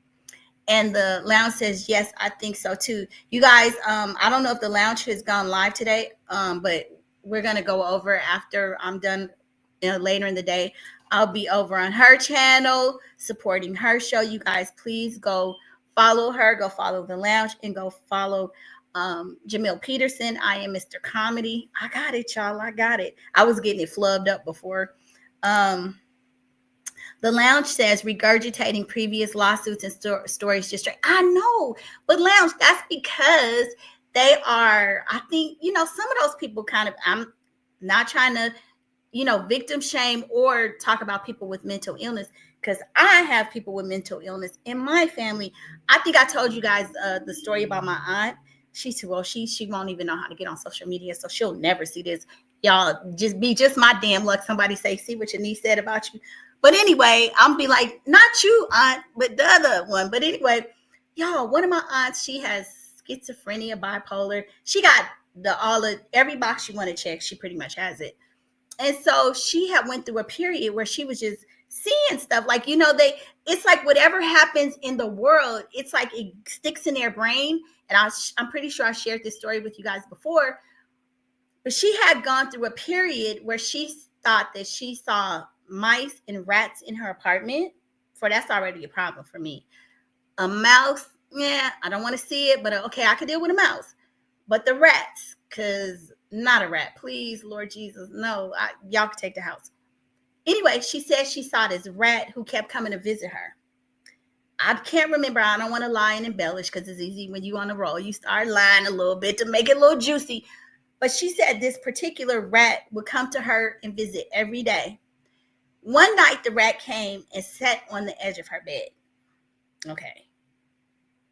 And the lounge says, yes, I think so too. You guys, I don't know if the lounge has gone live today, but we're going to go over after I'm done later in the day. I'll be over on her channel, supporting her show. You guys, please go follow her, go follow the lounge, and go follow Jamil Peterson, I am Mr. Comedy. I got it, y'all. I got it. I was getting it flubbed up before. The Lounge says regurgitating previous lawsuits and stories just straight. I know, but Lounge, that's because they are, I think, some of those people kind of, I'm not trying to, victim shame or talk about people with mental illness, because I have people with mental illness in my family. I think I told you guys the story about my aunt. She said, well, she won't even know how to get on social media, so she'll never see this. Y'all, just my damn luck. Somebody say, see what your niece said about you. But anyway, I'm be like, not you, aunt, but the other one. But anyway, y'all, one of my aunts, she has schizophrenia, bipolar. She got every box you want to check. She pretty much has it. And so she had went through a period where she was just seeing stuff like, it's like whatever happens in the world, it's like it sticks in their brain. And I'm pretty sure I shared this story with you guys before, but she had gone through a period where she thought that she saw mice and rats in her apartment. That's already a problem for me. A mouse, yeah, I don't want to see it, but okay, I could deal with a mouse. But the rats, because not a rat, please, Lord Jesus, no, y'all can take the house. Anyway, she said she saw this rat who kept coming to visit her. I can't remember. I don't want to lie and embellish, because it's easy when you on the roll. You start lying a little bit to make it a little juicy. But she said this particular rat would come to her and visit every day. One night, the rat came and sat on the edge of her bed. Okay.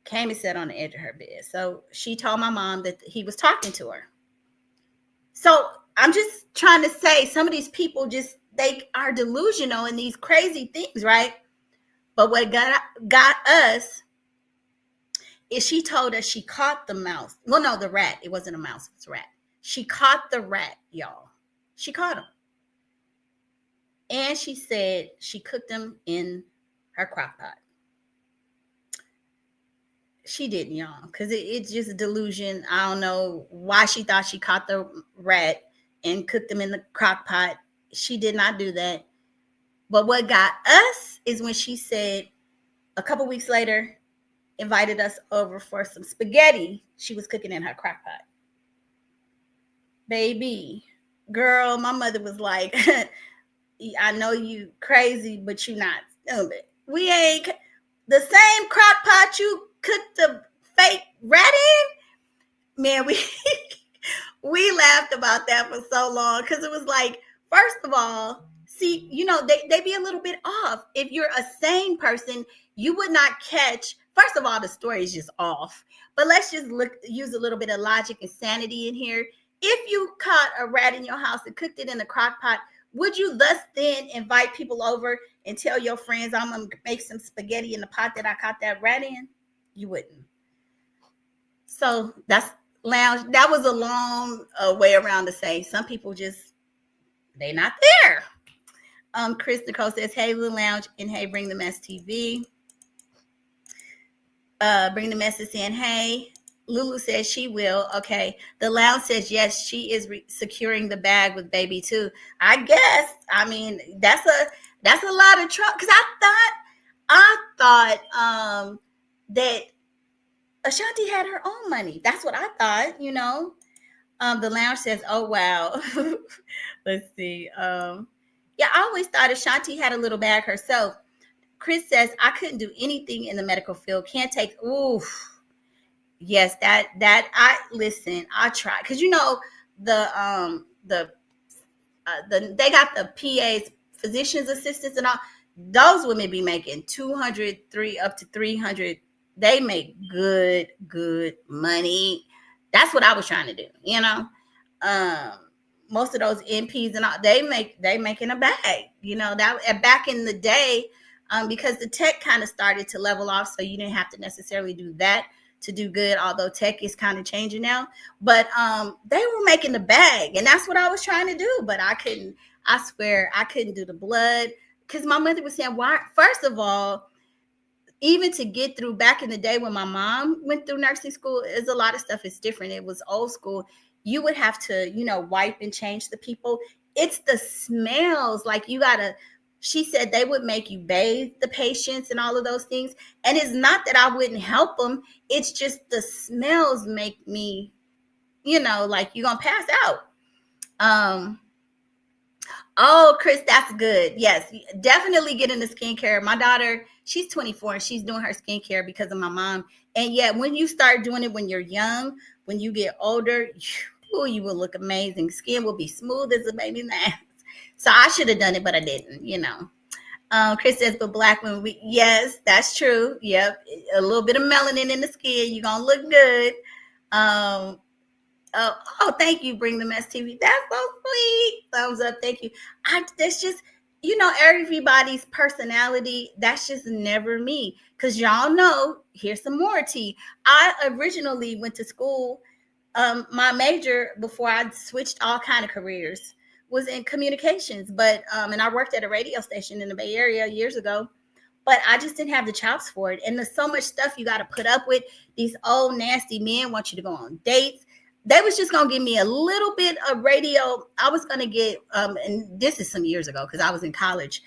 Came and sat on the edge of her bed. So she told my mom that he was talking to her. So I'm just trying to say, some of these people they are delusional in these crazy things, right? But what got us is she told us she caught the mouse. Well, no, the rat. It wasn't a mouse. It's a rat. She caught the rat, y'all. She caught him. And she said she cooked them in her crock pot. She didn't, y'all, because it's just a delusion. I don't know why she thought she caught the rat and cooked them in the crock pot. She did not do that. But what got us is when she said a couple weeks later, invited us over for some spaghetti she was cooking in her crock pot. Baby, girl, my mother was like, I know you crazy, but you not stupid. We ain't the same crock pot you cooked the fake rat in. Man, we laughed about that for so long, because it was like, first of all, see, they be a little bit off. If you're a sane person, you would not catch. First of all, the story is just off. But let's just use a little bit of logic and sanity in here. If you caught a rat in your house and cooked it in the crock pot, would you thus then invite people over and tell your friends, I'm going to make some spaghetti in the pot that I caught that rat in? You wouldn't. So that's Lounge. That was a long way around to say some people just, they not there. Chris Nicole says, hey, Little Lounge, and hey, Bring the Mess TV. Bring the Mess is saying, hey. Lulu says she will. Okay. The Lounge says, yes, she is securing the bag with baby too. I guess. I mean, that's a lot of trouble. Because I thought that Ashanti had her own money. That's what I thought, The Lounge says, oh, wow. Let's see. Yeah, I always thought Ashanti had a little bag herself. Chris says, I couldn't do anything in the medical field. Can't take, oof. Yes, that I tried. Because, they got the PAs, physician's assistants and all. Those women be making 200, up to 300. They make good money. That's what I was trying to do, most of those MPs and all, they making a bag, that back in the day, because the tech kind of started to level off, so you didn't have to necessarily do that to do good, although tech is kind of changing now. But they were making the bag, and that's what I was trying to do, but I swear I couldn't do the blood, because my mother was saying, why? First of all, even to get through back in the day when my mom went through nursing school, is a lot of stuff is different. It was old school. You would have to, wipe and change the people. It's the smells. Like you got to She said they would make you bathe the patients and all of those things. And it's not that I wouldn't help them. It's just the smells make me, like you're going to pass out. Oh, Chris, that's good. Yes, definitely get into skincare. My daughter, she's 24 and she's doing her skincare because of my mom. And yet when you start doing it when you're young, when you get older, you will look amazing. Skin will be smooth as a baby's ass. So I should have done it, but I didn't. Chris says, but black women, yes, that's true. Yep. A little bit of melanin in the skin. You're going to look good. Thank you. Bring the mess TV. That's so sweet. Thumbs up. Thank you. That's just, everybody's personality. That's just never me. Because y'all know, here's some more tea. I originally went to school. My major, before I switched all kind of careers, was in communications. But and I worked at a radio station in the Bay Area years ago. But I just didn't have the chops for it. And there's so much stuff you got to put up with. These old nasty men want you to go on dates. They was just going to give me a little bit of radio. I was going to get, and this is some years ago because I was in college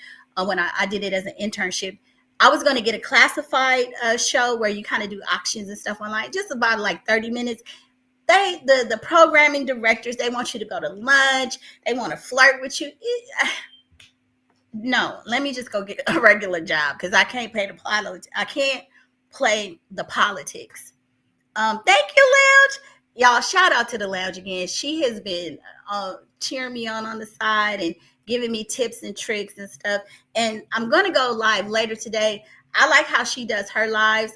when I did it as an internship. I was going to get a classified show where you kind of do auctions and stuff online, just about like 30 minutes. The programming directors, they want you to go to lunch. They want to flirt with you. No, let me just go get a regular job because I can't play the politics. Thank you, Lounge. Y'all, shout out to the Lounge again. She has been cheering me on the side and giving me tips and tricks and stuff. And I'm going to go live later today. I like how she does her lives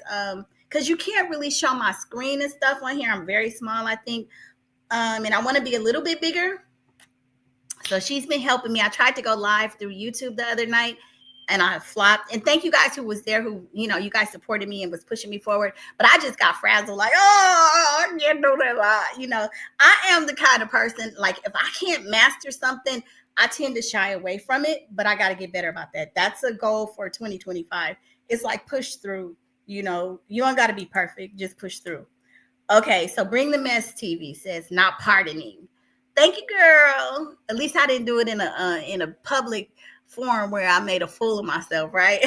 because you can't really show my screen and stuff on here. I'm very small, I think. And I want to be a little bit bigger. So she's been helping me. I tried to go live through YouTube the other night and I flopped. And thank you guys who was there, who, you guys supported me and was pushing me forward. But I just got frazzled like, I can't do that. I am the kind of person, like if I can't master something, I tend to shy away from it. But I got to get better about that. That's a goal for 2025. It's like push through, you don't got to be perfect. Just push through. Okay, so Bring the Mess TV says not pardoning. Thank you, girl. At least I didn't do it in a public forum where I made a fool of myself, right?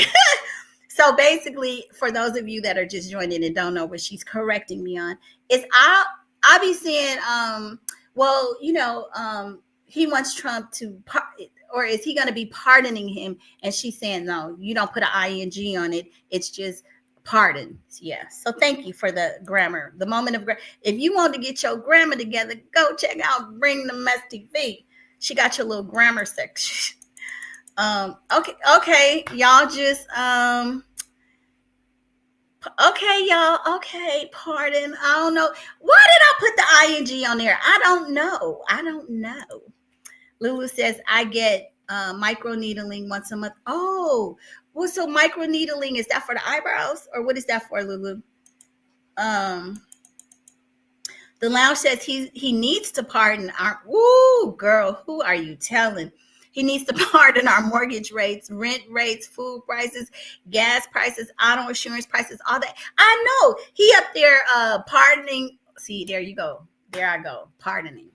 So basically, for those of you that are just joining and don't know what she's correcting me on, is I be saying, he wants Trump to, or is he going to be pardoning him? And she's saying, no, you don't put an ing on it. It's just pardon. Yeah. So thank you for the grammar, the moment of grammar. If you want to get your grammar together, go check out Bring the Mess TV. She got your little grammar section. Okay, y'all just okay, y'all. Okay, pardon. I don't know. Why did I put the ing on there? I don't know. Lulu says I get micro needling once a month. Oh, well, so micro needling, is that for the eyebrows or what is that for, Lulu? The Lounge says he needs to pardon our, woo, girl, who are you telling? He needs to pardon our mortgage rates, rent rates, food prices, gas prices, auto insurance prices, all that. I know he up there pardoning. See, there you go. There I go. Pardoning.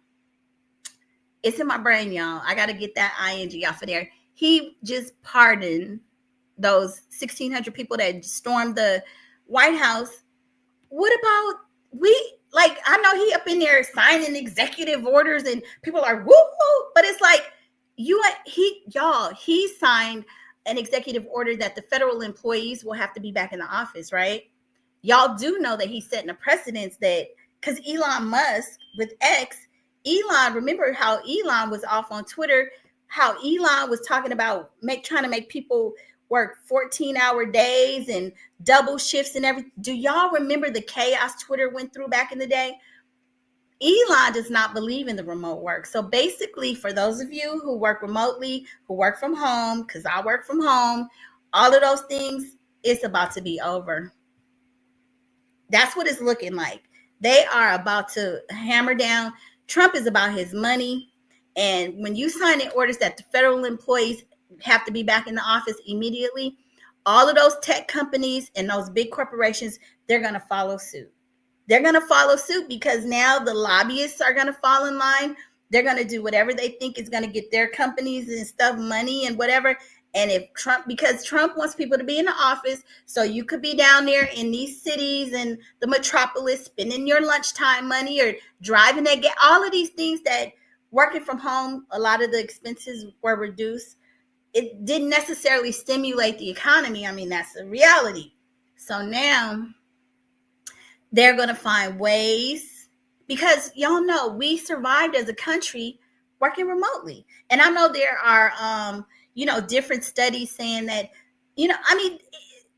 It's in my brain, y'all. I got to get that ing off of there. He just pardoned those 1,600 people that stormed the White House. What about I know he up in there signing executive orders and people are woo, but it's like, he signed an executive order that the federal employees will have to be back in the office, right? Y'all do know that he's setting a precedence that, because Elon Musk with X, remember how Elon was off on Twitter, how Elon was talking about trying to make people work 14-hour days and double shifts and everything. Do y'all remember the chaos Twitter went through back in the day? Elon does not believe in the remote work. So basically, for those of you who work remotely, who work from home, because I work from home, all of those things, it's about to be over. That's what it's looking like. They are about to hammer down. Trump is about his money. And when you sign in orders that the federal employees have to be back in the office immediately, all of those tech companies and those big corporations, they're going to follow suit. They're going to follow suit because now the lobbyists are going to fall in line. They're going to do whatever they think is going to get their companies and stuff money and whatever. And if Trump, because Trump wants people to be in the office, so you could be down there in these cities and the metropolis spending your lunchtime money or driving to get all of these things that working from home, a lot of the expenses were reduced. It didn't necessarily stimulate the economy. I mean, that's the reality. So now they're going to find ways, because y'all know we survived as a country working remotely. And I know there are different studies saying that, I mean,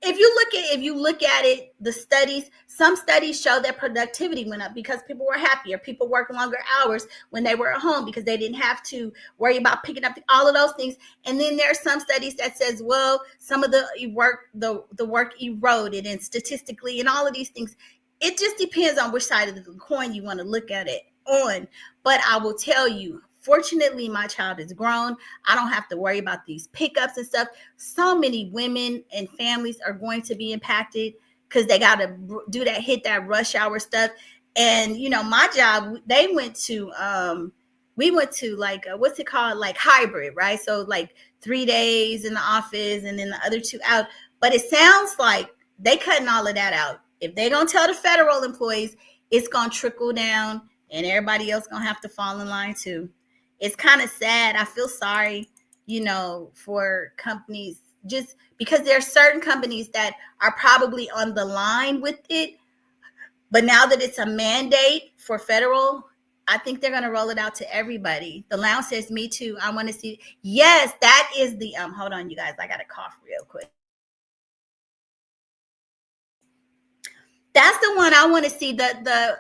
if you look at it, the studies, some studies show that productivity went up because people were happier. People worked longer hours when they were at home because they didn't have to worry about picking up all of those things. And then there are some studies that says, well, some of the work eroded, and statistically and all of these things. It just depends on which side of the coin you want to look at it on. But I will tell you, fortunately, my child is grown. I don't have to worry about these pickups and stuff. So many women and families are going to be impacted because they got to do that, hit that rush hour stuff. And, my job, we went to like, what's it called? Like hybrid, right? So like 3 days in the office and then the other 2 out. But it sounds like they cutting all of that out. If they're going to tell the federal employees, it's going to trickle down and everybody else going to have to fall in line too. It's kind of sad. I feel sorry, for companies, just because there are certain companies that are probably on the line with it. But now that it's a mandate for federal, I think they're going to roll it out to everybody. The lounge says, me too. I want to see. Yes, that is the, hold on, you guys. I got to cough real quick. That's the one I want to see. The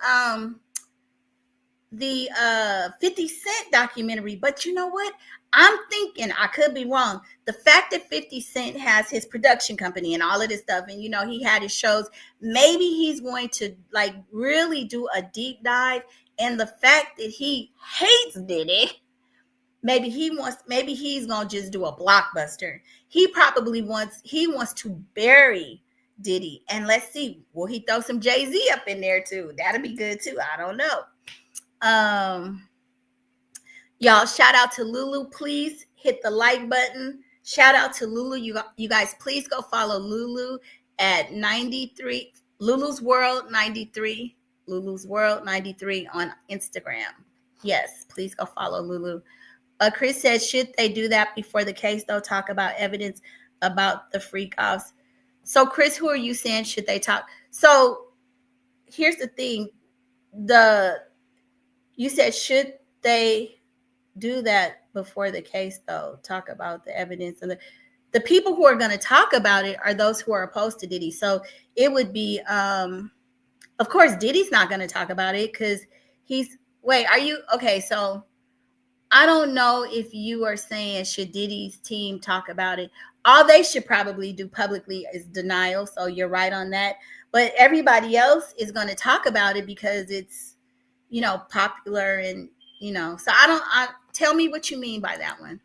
50 Cent documentary. But you know what? I'm thinking, I could be wrong. The fact that 50 Cent has his production company and all of this stuff, and he had his shows, maybe he's going to like really do a deep dive. And the fact that he hates Diddy, maybe he's gonna just do a blockbuster. He wants to bury Diddy. And let's see, will he throw some Jay-Z up in there too? That'll be good too. I don't know. Y'all, shout out to Lulu. Please hit the like button. Shout out to Lulu. You guys, please go follow Lulu at 93 Lulu's World 93 Lulu's World 93 on Instagram. Yes, please go follow Lulu. Chris says, should they do that before the case, though? Talk about evidence about the freak offs. So, Chris, who are you saying should they talk? So, here's the thing. You said, should they do that before the case, though? Talk about the evidence. And the people who are going to talk about it are those who are opposed to Diddy. So, it would be, of course, Diddy's not going to talk about it because okay, so I don't know if you are saying should Diddy's team talk about it. All they should probably do publicly is denial. So you're right on that. But everybody else is going to talk about it because it's, popular and, so tell me what you mean by that one.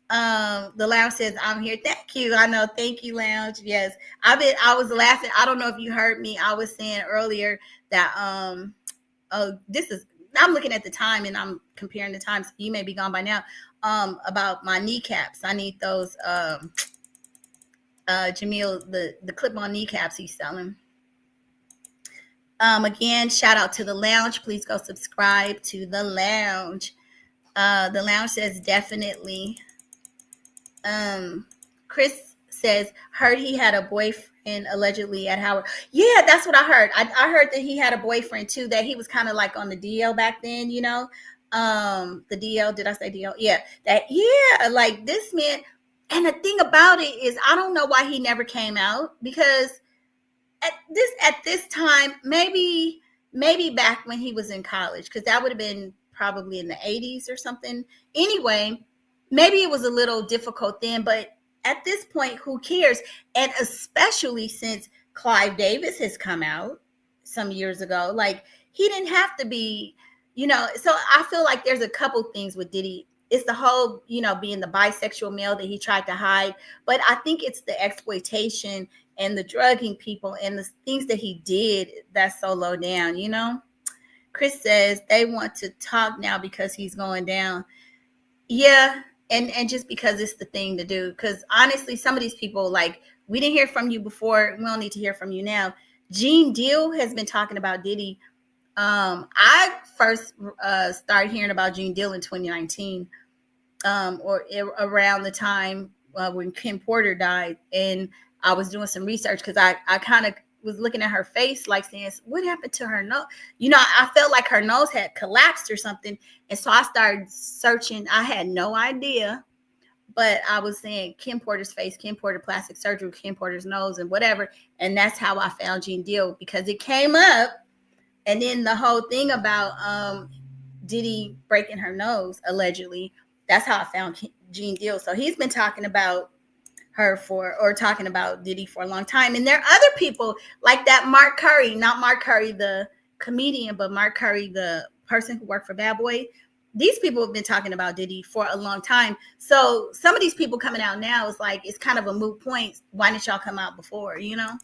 The lounge says, I'm here. Thank you. I know. Thank you, lounge. Yes. I was laughing. I don't know if you heard me. I was saying earlier that, I'm looking at the time and I'm comparing the times. You may be gone by now. About my kneecaps. I need those. Jamil, the clip-on kneecaps he's selling. Again, shout out to the lounge. Please go subscribe to the lounge. The lounge says definitely. Chris says, heard he had a boyfriend allegedly at Howard. Yeah, that's what I heard. I heard that he had a boyfriend too, that he was kind of like on the DL back then, the DL, did I say DL? Yeah, like this man. And the thing about it is, I don't know why he never came out, because at this time, maybe back when he was in college, because that would have been probably in the 80s or something. Anyway, maybe it was a little difficult then, but at this point, who cares? And especially since Clive Davis has come out some years ago, like he didn't have to be, so I feel like there's a couple things with Diddy. It's the whole, being the bisexual male that he tried to hide. But I think it's the exploitation and the drugging people and the things that he did that's so low down, Chris says they want to talk now because he's going down. Yeah, And just because it's the thing to do. Because honestly, some of these people, like, we didn't hear from you before. We don't need to hear from you now. Gene Deal has been talking about Diddy. I first started hearing about Gene Deal in 2019, around the time when Kim Porter died. And I was doing some research because I kind of was looking at her face, like saying, what happened to her nose? You know, I felt like her nose had collapsed or something. And so I started searching. I had no idea, but I was saying Kim Porter's face, Kim Porter plastic surgery, Kim Porter's nose, and whatever. And that's how I found Gene Deal, because it came up. And then the whole thing about Diddy breaking her nose, allegedly, that's how I found Gene Deal. So he's been talking about her talking about Diddy for a long time. And there are other people like that Mark Curry, not Mark Curry, the comedian, but Mark Curry, the person who worked for Bad Boy. These people have been talking about Diddy for a long time. So some of these people coming out now is like, it's kind of a moot point. Why didn't y'all come out before, you know?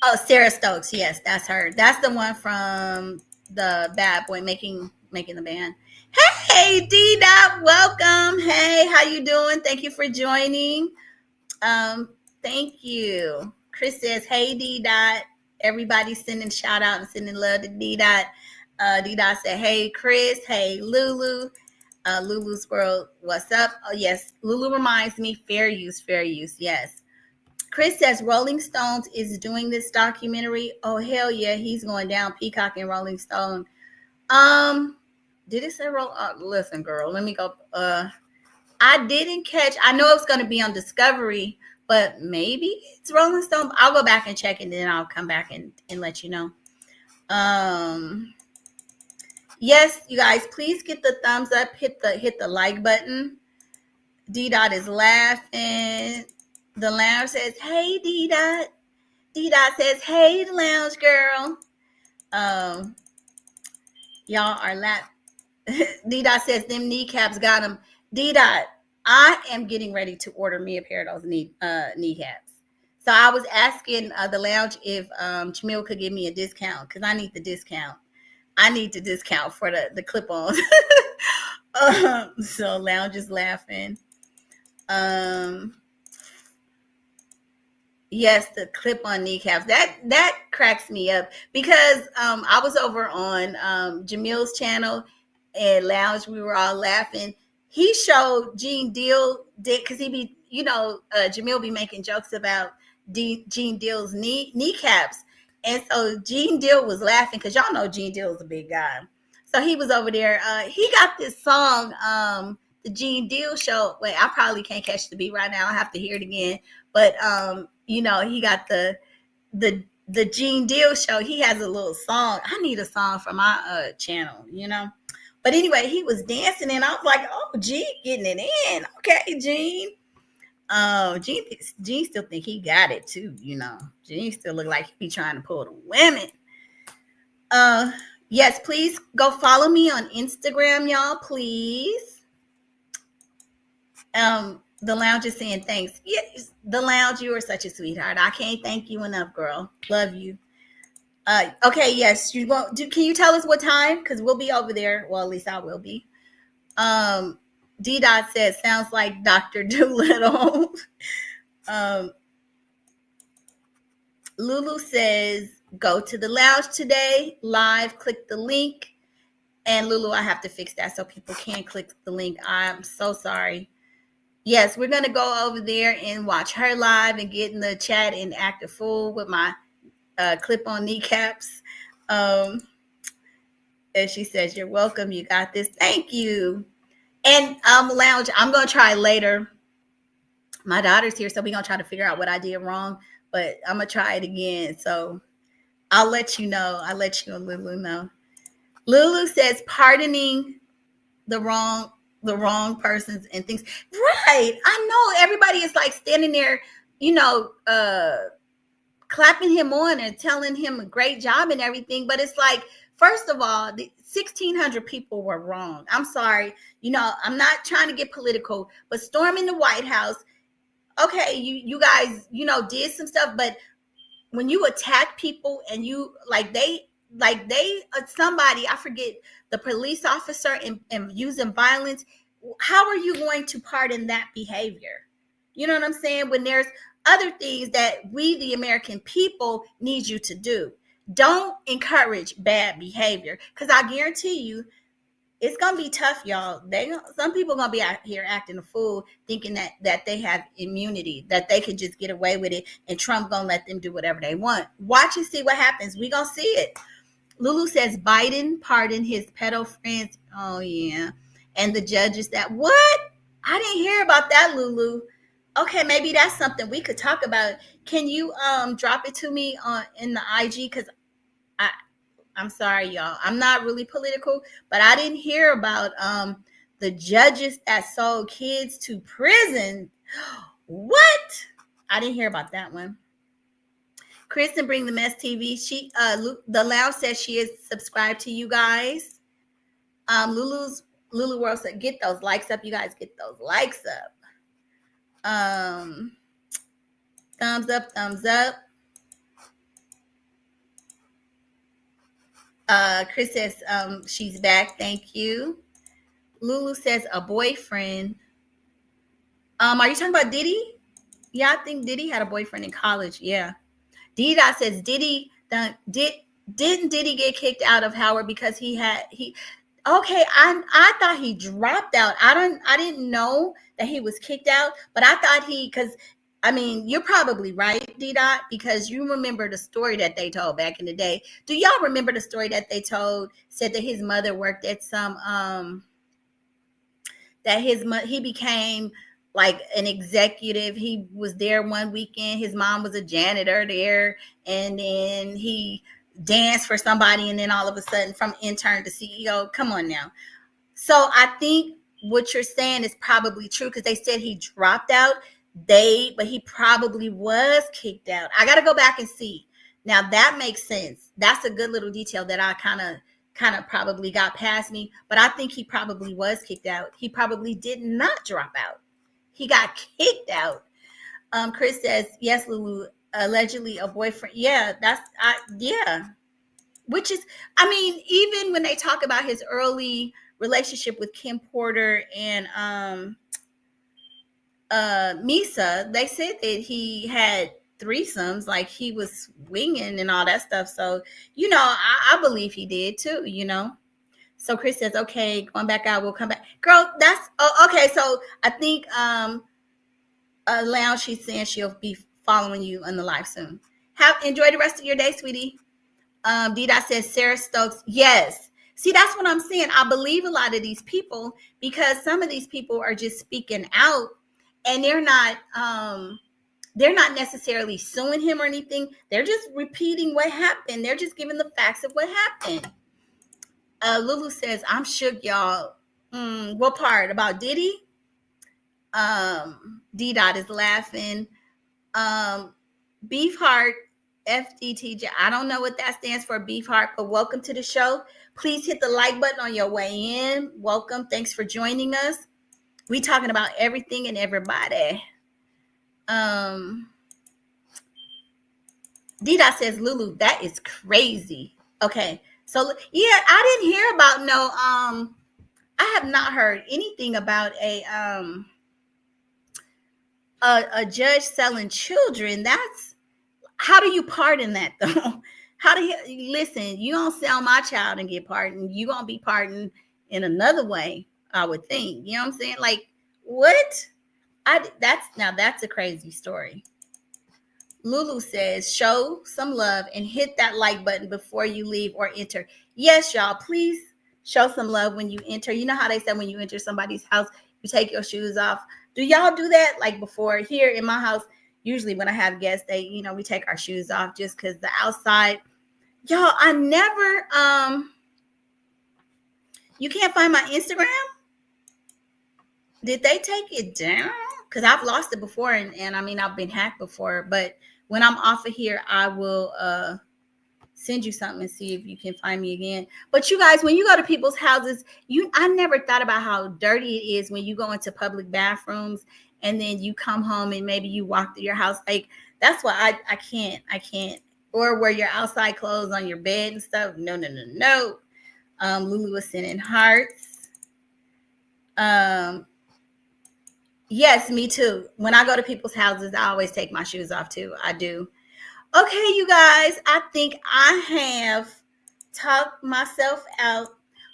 Oh, Sarah Stokes. Yes, that's her. That's the one from the Bad Boy making the band. Hey, D-Dot, welcome. Hey, how you doing? Thank you for joining. Thank you. Chris says, hey, D-Dot. Everybody's sending shout out and sending love to D-Dot. D-Dot said, hey, Chris. Hey, Lulu. Lulu's World, what's up? Oh, yes. Lulu reminds me, fair use. Yes. Chris says Rolling Stones is doing this documentary. Oh, hell yeah. He's going down, Peacock and Rolling Stone. Did it say listen, girl, let me go. I didn't catch. I know it's going to be on Discovery, but maybe it's Rolling Stone. I'll go back and check, and then I'll come back and let you know. Yes, you guys, please get the thumbs up. Hit the like button. D-Dot is laughing. The Lounge says, hey, D-Dot. D-Dot says, hey, the Lounge girl. Y'all are laughing. D-Dot says, them kneecaps got him. D-Dot, I am getting ready to order me a pair of those kneecaps. So I was asking the Lounge if Jamil could give me a discount, because I need the discount. I need the discount for the clip-ons. So Lounge is laughing. Yes, the clip-on kneecaps. That cracks me up, because I was over on Jamil's channel and Lounge. We were all laughing. He showed Gene Deal because he be, Jamil be making jokes about Gene Deal's kneecaps, and so Gene Deal was laughing because y'all know Gene Deal is a big guy. So he was over there. He got this song, the Gene Deal show. Wait, I probably can't catch the beat right now. I have to hear it again. But he got the Gene Deal show. He has a little song. I need a song for my channel, But anyway, he was dancing, and I was like, "Oh, Gene getting it in, okay, Gene." Gene still think he got it too, Gene still look like he be trying to pull the women. Yes, please go follow me on Instagram, y'all, please. The Lounge is saying thanks. Yes, the Lounge, you are such a sweetheart. I can't thank you enough, girl. Love you. Okay, yes, you won't do. Can you tell us what time? Because we'll be over there. Well, at least I will be. D-Dot says, sounds like Dr. Doolittle. Lulu says, go to the Lounge today, live, click the link. And Lulu, I have to fix that so people can't click the link. I'm so sorry. Yes, we're going to go over there and watch her live and get in the chat and act a fool with my clip-on kneecaps. And she says, you're welcome. You got this. Thank you. And Lounge, I'm going to try later. My daughter's here, so we're going to try to figure out what I did wrong. But I'm going to try it again. So I'll let you know. I'll let you and Lulu know. Lulu says, pardoning the wrong persons and things. Right. I know everybody is like standing there, clapping him on and telling him a great job and everything. But it's like, first of all, the 1,600 people were wrong. I'm sorry. I'm not trying to get political, but storming the White House, okay, you guys, did some stuff, but when you attack people and you somebody, I forget, the police officer and using violence, how are you going to pardon that behavior? You know what I'm saying? When there's other things that we, the American people, need you to do. Don't encourage bad behavior, because I guarantee you, it's gonna be tough, y'all. Some people gonna be out here acting a fool, thinking that they have immunity, that they can just get away with it, and Trump gonna let them do whatever they want. Watch and see what happens. We gonna see it. Lulu says Biden pardoned his pedo friends. Oh yeah, and the judges that what? I didn't hear about that, Lulu. Okay, maybe that's something we could talk about. Can you drop it to me on in the IG? Because I'm sorry, y'all. I'm not really political, but I didn't hear about the judges that sold kids to prison. What? I didn't hear about that one. Kristen Bring the Mess TV. She the Lounge says she is subscribed to you guys. Lulu World said, get those likes up, you guys. Get those likes up. Thumbs up, thumbs up. Chris says she's back. Thank you. Lulu says a boyfriend. Are you talking about Diddy? Yeah, I think Diddy had a boyfriend in college. Yeah. D-Dot says Diddy didn't Diddy get kicked out of Howard because he okay, I thought he dropped out. I didn't know that he was kicked out, but I thought because I mean, you're probably right, D-Dot, because you remember the story that they told back in the day. Do y'all remember the story that they told? Said that his mother worked at some that he became like an executive. He was there one weekend. His mom was a janitor there, and then he danced for somebody, and then all of a sudden from intern to CEO. Come on now. So I think what you're saying is probably true, because they said he dropped out. But he probably was kicked out. I got to go back and see. Now that makes sense. That's a good little detail that I kind of probably got past me, but I think he probably was kicked out. He probably did not drop out. He got kicked out. Chris says, yes, Lulu, allegedly a boyfriend. Yeah, yeah. Which is, I mean, even when they talk about his early relationship with Kim Porter and Misa, they said that he had threesomes, like he was swinging and all that stuff. So, I believe he did too, So Chris says, okay, going back out, we'll come back. Girl, okay. So I think Lounge, she's saying she'll be following you on the live soon. Enjoy the rest of your day, sweetie. D-Dot says Sarah Stokes. Yes. See, that's what I'm saying. I believe a lot of these people, because some of these people are just speaking out, and they're not necessarily suing him or anything. They're just repeating what happened. They're just giving the facts of what happened. Lulu says, I'm shook, y'all. What part? About Diddy? D-Dot is laughing. Beefheart, FDTJ. I don't know what that stands for, Beefheart, but welcome to the show. Please hit the like button on your way in. Welcome. Thanks for joining us. We talking about everything and everybody. D-Dot says, Lulu, that is crazy. Okay. So yeah, I didn't hear about I have not heard anything about a judge selling children. How do you pardon that though? How do you listen? You don't sell my child and get pardoned. You gonna be pardoned in another way, I would think. You know what I'm saying? Like, what? That's a crazy story. Lulu says, show some love and hit that like button before you leave or enter. Yes, y'all, please show some love when you enter. You know how they say when you enter somebody's house, you take your shoes off. Do y'all do that? Like before, here in my house, usually when I have guests, we take our shoes off just because the outside. Y'all, I never, you can't find my Instagram? Did they take it down? Because I've lost it before, and I mean, I've been hacked before, but when I'm off of here, I will send you something and see if you can find me again. But you guys, when you go to people's houses, I never thought about how dirty it is when you go into public bathrooms and then you come home and maybe you walk through your house. Like, that's why I can't. Or wear your outside clothes on your bed and stuff. No. Lulu was sending hearts. Yes, me too. When I go to people's houses, I always take my shoes off too. I do. Okay, you guys, I think I have talked myself out.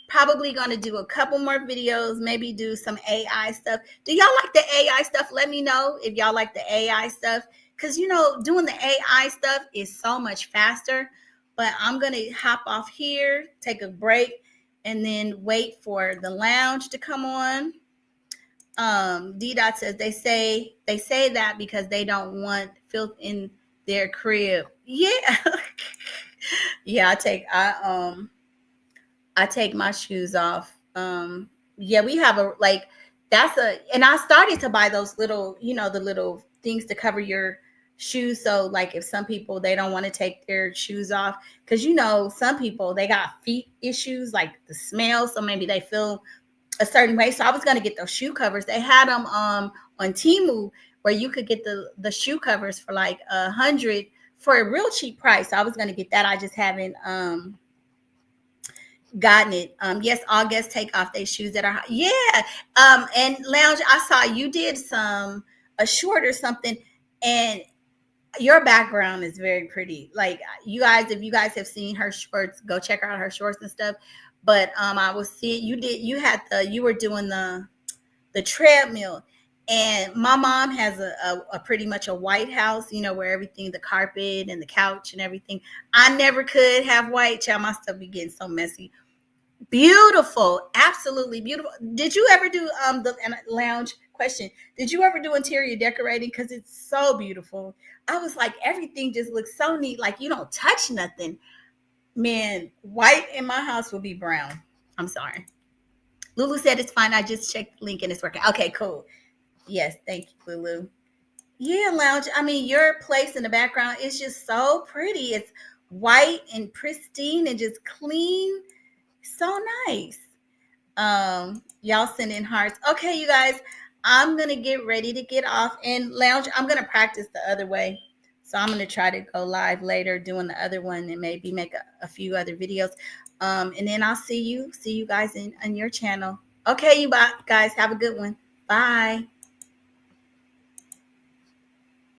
Probably going to do a couple more videos, maybe do some AI stuff. Do y'all like the AI stuff? Let me know if y'all like the AI stuff. Because, you know, doing the AI stuff is so much faster. But I'm going to hop off here, take a break, and then wait for the lounge to come on. D Dot says they say that because they don't want filth in their crib. Yeah. Yeah, I take my shoes off. Yeah, we have and I started to buy those little, you know, the little things to cover your shoes. So like if some people, they don't want to take their shoes off, because you know, some people, they got feet issues, like the smell. So maybe they feel a certain way. So I was going to get those shoe covers. They had them on Temu, where you could get the shoe covers for like 100 for a real cheap price. So I was going to get that. I just haven't gotten it. Yes, all guests take off their shoes that are hot. Yeah. And Lounge, I saw you did a short or something, and your background is very pretty. Like, you guys, if you guys have seen her shorts, go check out her shorts and stuff. But I was seeing you were doing the treadmill, and my mom has a pretty much a white house, you know, where everything, the carpet and the couch and everything. I never could have white. Child, my stuff be getting so messy. Beautiful, absolutely beautiful. Did you ever do the lounge question? Did you ever do interior decorating? Because it's so beautiful. I was like, everything just looks so neat. Like, you don't touch nothing. Man, white in my house will be brown. I'm sorry. Lulu said it's fine. I just checked the link and it's working. Okay, cool. Yes, thank you, Lulu. Yeah, Lounge. I mean, your place in the background is just so pretty. It's white and pristine and just clean. So nice. Y'all send in hearts. Okay, you guys, I'm gonna get ready to get off. And Lounge, I'm gonna practice the other way. So I'm gonna try to go live later doing the other one and maybe make a few other videos. And then I'll see you guys in on your channel. Okay, you guys have a good one. Bye.